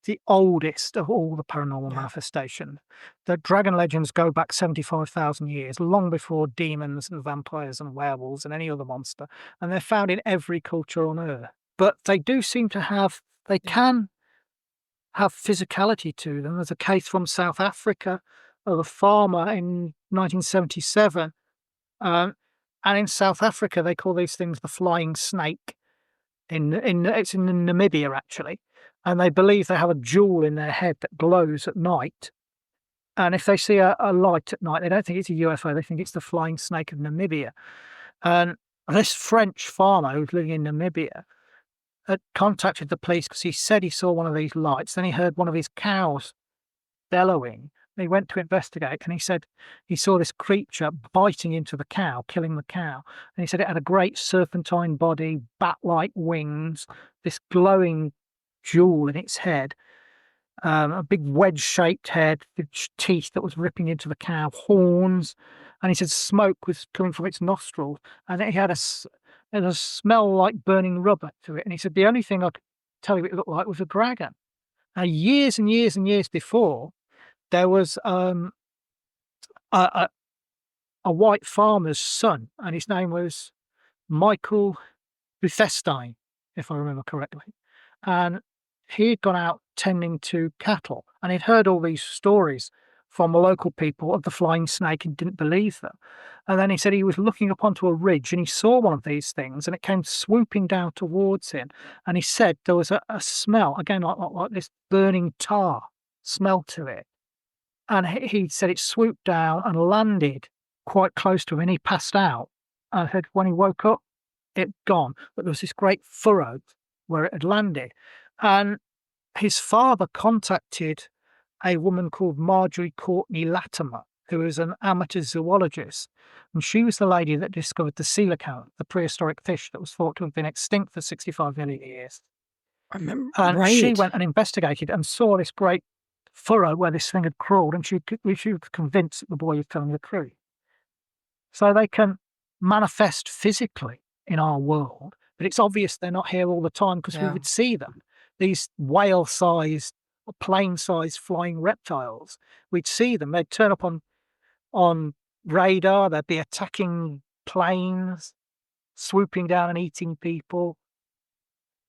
the oldest of all the paranormal manifestations. The dragon legends go back 75,000 years, long before demons and vampires and werewolves and any other monster, and they're found in every culture on Earth. But they do seem to can have physicality to them. There's a case from South Africa of a farmer in 1977. And in South Africa, they call these things the flying snake. It's in Namibia, actually. And they believe they have a jewel in their head that glows at night. And if they see a light at night, they don't think it's a UFO. They think it's the flying snake of Namibia. And this French farmer who's living in Namibia had contacted the police because he said he saw one of these lights. Then he heard one of his cows bellowing. And he went to investigate, and he said he saw this creature biting into the cow, killing the cow. And he said it had a great serpentine body, bat-like wings, this glowing jewel in its head, a big wedge-shaped head, teeth that was ripping into the cow, horns. And he said smoke was coming from its nostrils, and it had a smell like burning rubber to it. And he said the only thing I could tell you it looked like was a dragon. Now, years and years and years before, there was a white farmer's son, and his name was Michael Buthestein, if I remember correctly. And he had gone out tending to cattle, and he'd heard all these stories from the local people of the flying snake and didn't believe them. And then he said he was looking up onto a ridge and he saw one of these things and it came swooping down towards him. And he said there was a smell, again, like this burning tar smell to it. And he said it swooped down and landed quite close to him and he passed out. And I said when he woke up, it'd gone. But there was this great furrow where it had landed. And his father contacted a woman called Marjorie Courtney Latimer, who was an amateur zoologist. And she was the lady that discovered the coelacanth, the prehistoric fish that was thought to have been extinct for 65 million years. I remember. And she went and investigated and saw this great furrow where this thing had crawled, and she was convinced that the boy was telling the truth. So they can manifest physically in our world, but it's obvious they're not here all the time because we would see them. These whale-sized, plane-sized flying reptiles, we'd see them. They'd turn up on radar. They'd be attacking planes, swooping down and eating people.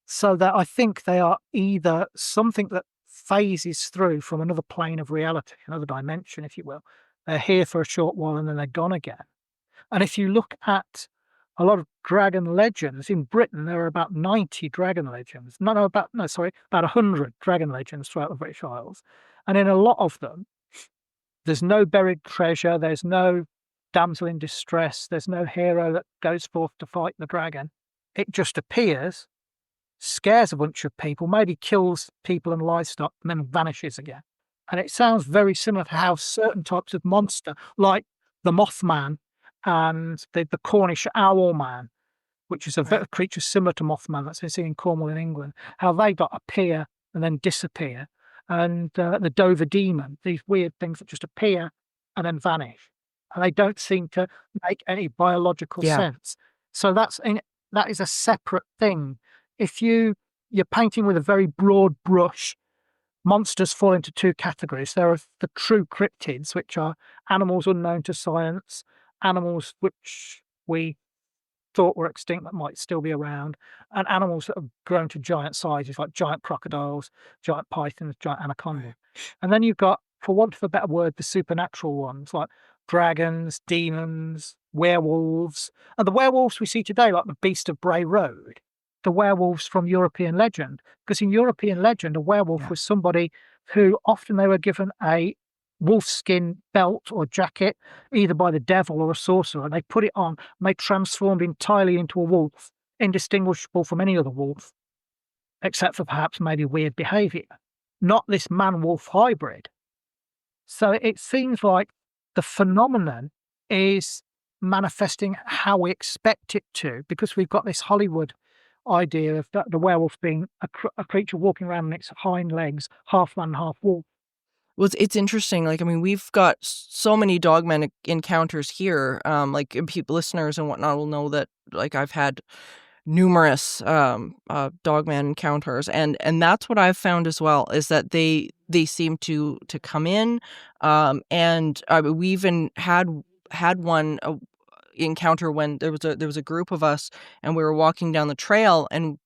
So that I think they are either something that phases through from another plane of reality, another dimension, if you will. They're here for a short while and then they're gone again. And if you look at a lot of dragon legends in Britain, there are about 90 dragon legends. About 100 dragon legends throughout the British Isles. And in a lot of them, there's no buried treasure, there's no damsel in distress, there's no hero that goes forth to fight the dragon. It just appears, scares a bunch of people, maybe kills people and livestock, and then vanishes again. And it sounds very similar to how certain types of monster, like the Mothman and the Cornish owl man, which is a creature similar to Mothman that's been seen in Cornwall in England, how they appear and then disappear. And the Dover demon, these weird things that just appear and then vanish. And they don't seem to make any biological sense. So that is a separate thing. If you're painting with a very broad brush, monsters fall into two categories. There are the true cryptids, which are animals unknown to science, animals which we thought were extinct that might still be around, and animals that have grown to giant sizes, like giant crocodiles, giant pythons, giant anacondas. And then you've got, for want of a better word, the supernatural ones, like dragons, demons, werewolves. And the werewolves we see today, like the Beast of Bray Road, the werewolves from European legend. Because in European legend, a werewolf was somebody who often they were given a wolfskin belt or jacket, either by the devil or a sorcerer, and they put it on and they transformed entirely into a wolf, indistinguishable from any other wolf, except for perhaps maybe weird behaviour. Not this man-wolf hybrid. So it seems like the phenomenon is manifesting how we expect it to, because we've got this Hollywood idea of the werewolf being a creature walking around on its hind legs, half man, half wolf. Well, it's interesting. Like, I mean, we've got so many dogman encounters here. Like, listeners and whatnot will know that, like, I've had numerous dogman encounters, and that's what I've found as well, is that they seem to come in, and we even had one encounter when there was a group of us and we were walking down the trail, and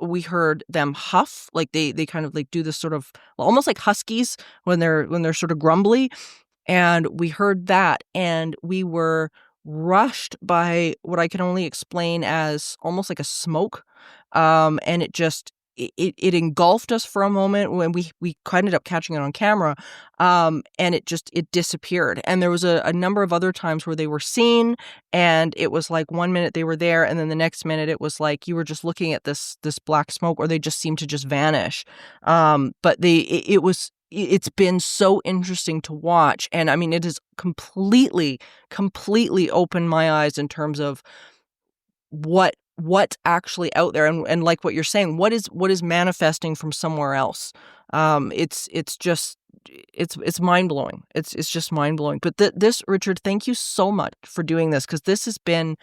we heard them huff, like they kind of like do this sort of almost like huskies when they're sort of grumbly, and we heard that, and we were rushed by what I can only explain as almost like a smoke, and it engulfed us for a moment when we ended up catching it on camera, and it disappeared. And there was a number of other times where they were seen, and it was like 1 minute they were there, and then the next minute it was like you were just looking at this black smoke, or they just seemed to just vanish. But it's been so interesting to watch, and I mean, it has completely opened my eyes in terms of what's actually out there, and like what you're saying, what is manifesting from somewhere else. It's mind blowing. It's just mind blowing. But this, Richard, thank you so much for doing this, because this has been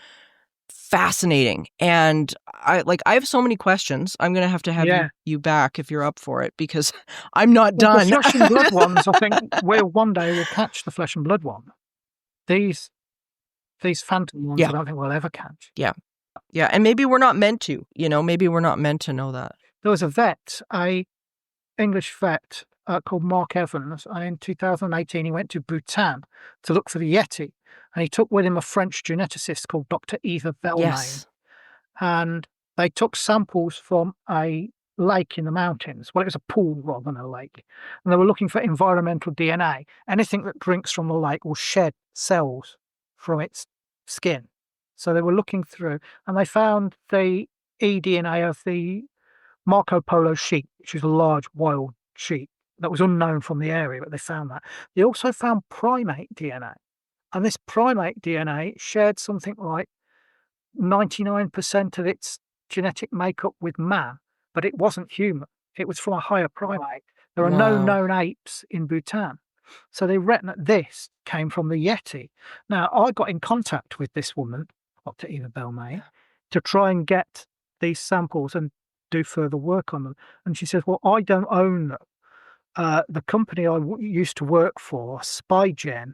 fascinating, and I have so many questions. I'm gonna have to have you back if you're up for it, because I'm not done. The flesh and blood ones, I think one day we'll catch the flesh and blood one. These phantom ones, I don't think we'll ever catch. Yeah, and maybe we're not meant to. Maybe we're not meant to know that. There was a English vet, called Mark Evans, and in 2018 he went to Bhutan to look for the Yeti, and he took with him a French geneticist called Dr. Eva Belmain, Yes. and they took samples from a lake in the mountains. Well, it was a pool rather than a lake, and they were looking for environmental DNA. Anything that drinks from the lake will shed cells from its skin. So they were looking through, and they found the eDNA of the Marco Polo sheep, which is a large wild sheep that was unknown from the area, but they found that. They also found primate DNA, and this primate DNA shared something like 99% of its genetic makeup with man, but it wasn't human. It was from a higher primate. There are no Wow. known apes in Bhutan. So they reckon that this came from the Yeti. Now, I got in contact with this woman, Dr. Eva Belmain, to try and get these samples and do further work on them. And she says, well, I don't own them. The company I used to work for, SpyGen,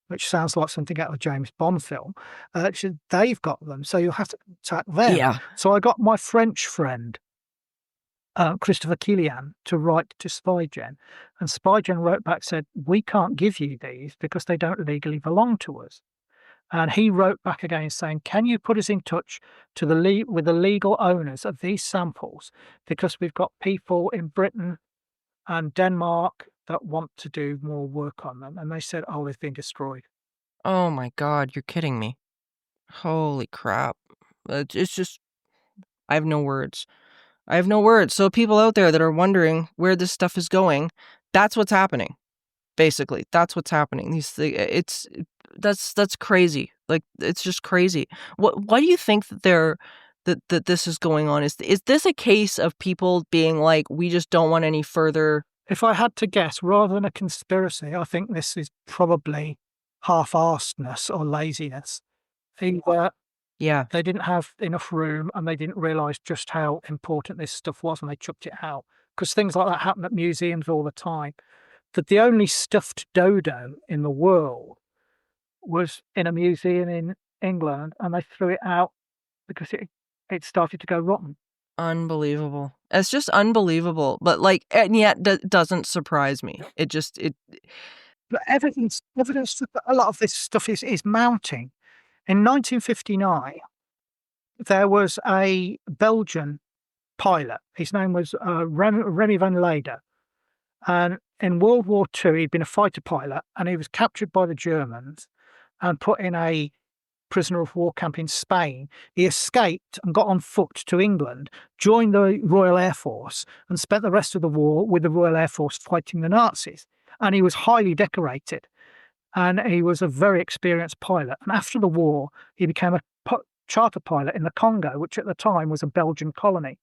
which sounds like something out of a James Bond film, they've got them, so you'll have to contact them. Yeah. So I got my French friend, Christopher Kilian, to write to SpyGen, and SpyGen wrote back, said, we can't give you these because they don't legally belong to us. And he wrote back again saying, can you put us in touch with the legal owners of these samples, because we've got people in Britain and Denmark that want to do more work on them. And they said, oh, they've been destroyed. Oh my God, you're kidding me. Holy crap. It's just, I have no words. I have no words. So people out there that are wondering where this stuff is going, that's what's happening. Basically, that's what's happening. That's crazy. Like, it's just crazy. Why do you think that this is going on? Is this a case of people being like, we just don't want any further? If I had to guess, rather than a conspiracy, I think this is probably half-arsedness or laziness. Either they didn't have enough room and they didn't realise just how important this stuff was and they chucked it out. Because things like that happen at museums all the time. That the only stuffed dodo in the world was in a museum in England, and they threw it out because it started to go rotten. Unbelievable. It's just unbelievable. But and yet doesn't surprise me. But evidence that a lot of this stuff is mounting. In 1959, there was a Belgian pilot. His name was Remy van Leyden. And in World War II, he'd been a fighter pilot, and he was captured by the Germans and put in a prisoner of war camp in Spain. He escaped and got on foot to England, joined the Royal Air Force, and spent the rest of the war with the Royal Air Force fighting the Nazis. And he was highly decorated, and he was a very experienced pilot. And after the war, he became a charter pilot in the Congo, which at the time was a Belgian colony.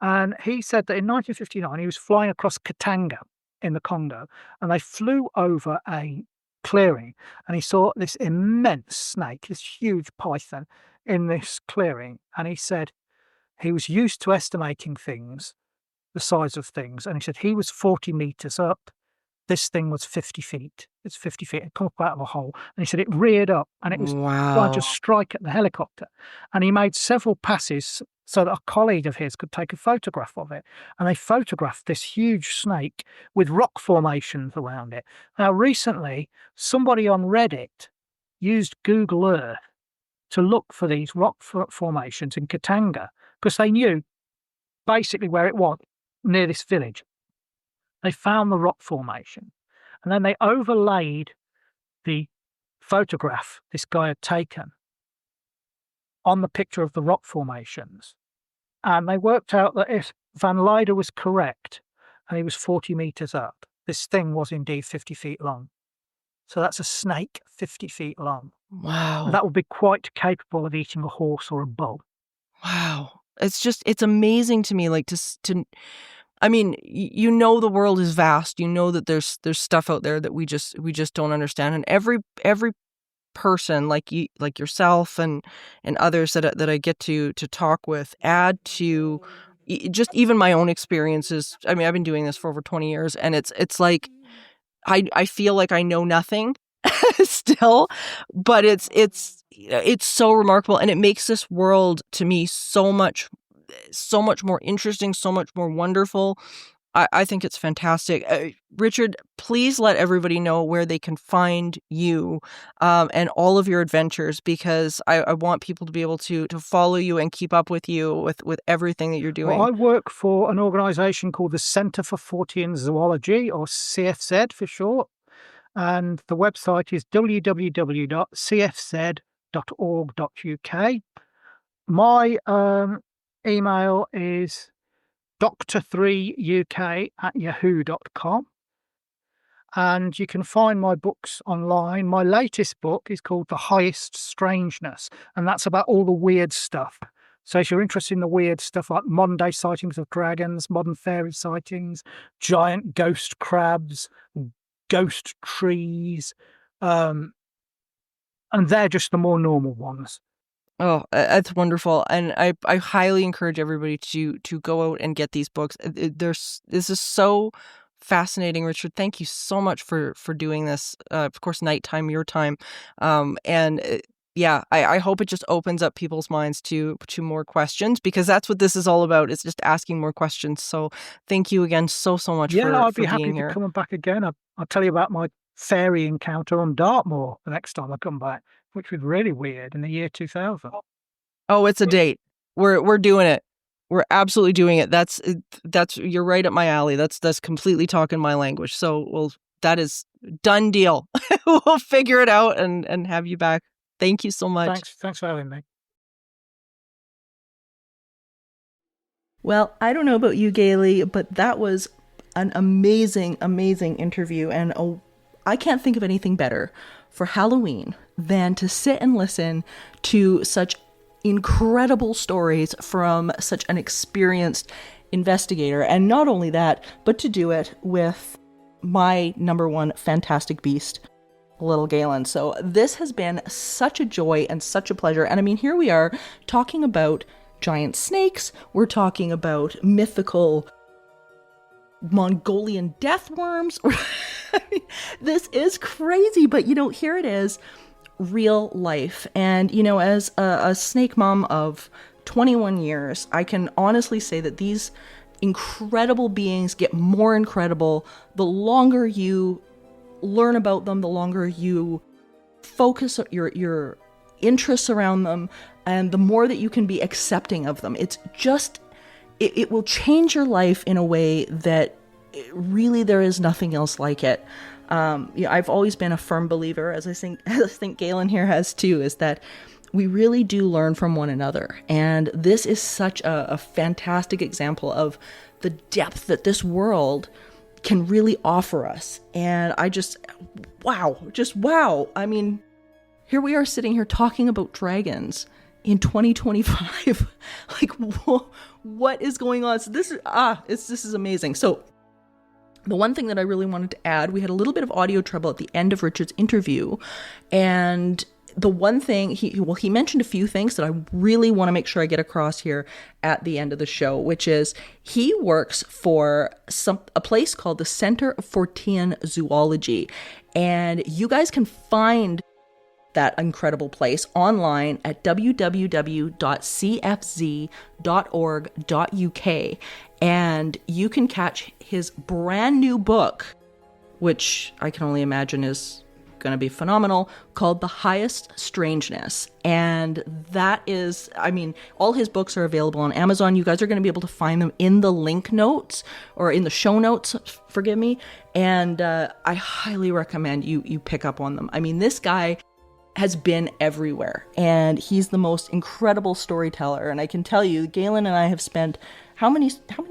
And he said that in 1959, he was flying across Katanga in the Congo, and they flew over a clearing, and he saw this immense snake, this huge python in this clearing. And he said he was used to estimating things, the size of things, and he said he was 40 meters up. This thing was 50 feet. It's 50 feet. It came up out of a hole. And he said it reared up and it was trying to strike at the helicopter. And he made several passes so that a colleague of his could take a photograph of it. And they photographed this huge snake with rock formations around it. Now, recently, somebody on Reddit used Google Earth to look for these rock formations in Katanga because they knew basically where it was, near this village. They found the rock formation, and then they overlaid the photograph this guy had taken on the picture of the rock formations. And they worked out that if Van Leyden was correct and he was 40 meters up, this thing was indeed 50 feet long. So that's a snake 50 feet long. Wow. That would be quite capable of eating a horse or a bull. Wow. It's amazing to me, like I mean, you know, the world is vast. You know that there's stuff out there that we just don't understand. And every person like yourself and others that I get to talk with add to just even my own experiences. I mean, I've been doing this for over 20 years, and it's like I feel like I know nothing still, but it's so remarkable, and it makes this world to me so much more interesting, so much more wonderful. I think it's fantastic. Richard, please let everybody know where they can find you and all of your adventures, because I want people to be able to follow you and keep up with you with everything that you're doing. Well, I work for an organisation called the Centre for Fortean Zoology, or CFZ for short, and the website is www.cfz.org.uk. My email is doctor3uk@yahoo.com. And you can find my books online. My latest book is called The Highest Strangeness, and that's about all the weird stuff. So if you're interested in the weird stuff like modern day sightings of dragons, modern fairy sightings, giant ghost crabs, ghost trees, and they're just the more normal ones. Oh, that's wonderful. And I highly encourage everybody to go out and get these books. This is so fascinating, Richard. Thank you so much for doing this. Of course, nighttime, your time. I hope it just opens up people's minds to more questions, because that's what this is all about. It's just asking more questions. So thank you again so much for being here. Yeah, I'd be happy to come back again. I'll tell you about my fairy encounter on Dartmoor the next time I come back, which was really weird in the year 2000. Oh, it's a date. We're doing it. We're absolutely doing it. That's you're right up my alley. That's completely talking my language. So that is done deal. We'll figure it out and have you back. Thank you so much. Thanks for having me. Well, I don't know about you, Gailey, but that was an amazing, amazing interview. And I can't think of anything better for Halloween than to sit and listen to such incredible stories from such an experienced investigator. And not only that, but to do it with my number one fantastic beast, little Galen. So this has been such a joy and such a pleasure. And I mean, here we are talking about giant snakes. We're talking about mythical Mongolian death worms. I mean, this is crazy, but here it is, real life. And as a snake mom of 21 years, I can honestly say that these incredible beings get more incredible the longer you learn about them, the longer you focus your interests around them, and the more that you can be accepting of them. It's just, it will change your life in a way that really there is nothing else like it. I've always been a firm believer, as I think Galen here has too, is that we really do learn from one another. And this is such a fantastic example of the depth that this world can really offer us. And I just wow. I mean, here we are sitting here talking about dragons in 2025. Like, what is going on? So this is amazing. So the one thing that I really wanted to add, we had a little bit of audio trouble at the end of Richard's interview, and the one thing he mentioned a few things that I really want to make sure I get across here at the end of the show, which is he works for a place called the Centre for Fortean Zoology, and you guys can find that incredible place online at www.cfz.org.uk, and you can catch his brand new book, which I can only imagine is going to be phenomenal, called The Highest Strangeness. And that is, I mean, all his books are available on Amazon. You guys are going to be able to find them in the link notes, or in the show notes, forgive me. And I highly recommend you pick up on them. I mean, this guy has been everywhere, and he's the most incredible storyteller. And I can tell you, Galen and I have spent, how many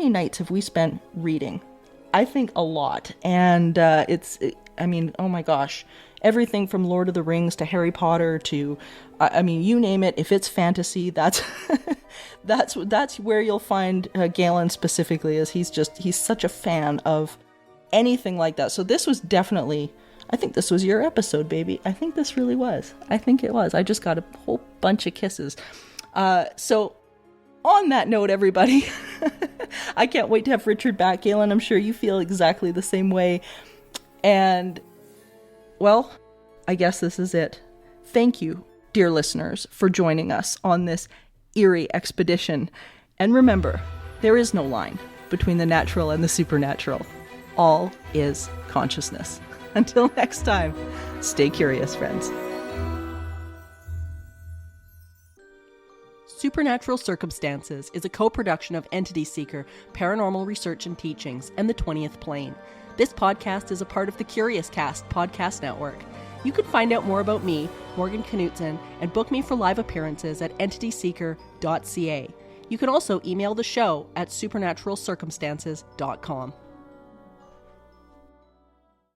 nights have we spent reading? I think a lot. And I mean, oh my gosh, everything from Lord of the Rings to Harry Potter to, I mean, you name it. If it's fantasy, that's where you'll find Galen specifically, is he's such a fan of anything like that. So this was definitely, I think this was your episode, baby. I think this really was. I think it was. I just got a whole bunch of kisses. So on that note, everybody, I can't wait to have Richard back. Galen, I'm sure you feel exactly the same way. And, well, I guess this is it. Thank you, dear listeners, for joining us on this eerie expedition. And remember, there is no line between the natural and the supernatural. All is consciousness. Until next time, stay curious, friends. Supernatural Circumstances is a co-production of Entity Seeker, Paranormal Research and Teachings, and The 20th Plane. This podcast is a part of the Curious Cast podcast network. You can find out more about me, Morgan Knudsen, and book me for live appearances at entityseeker.ca. You can also email the show at supernaturalcircumstances.com.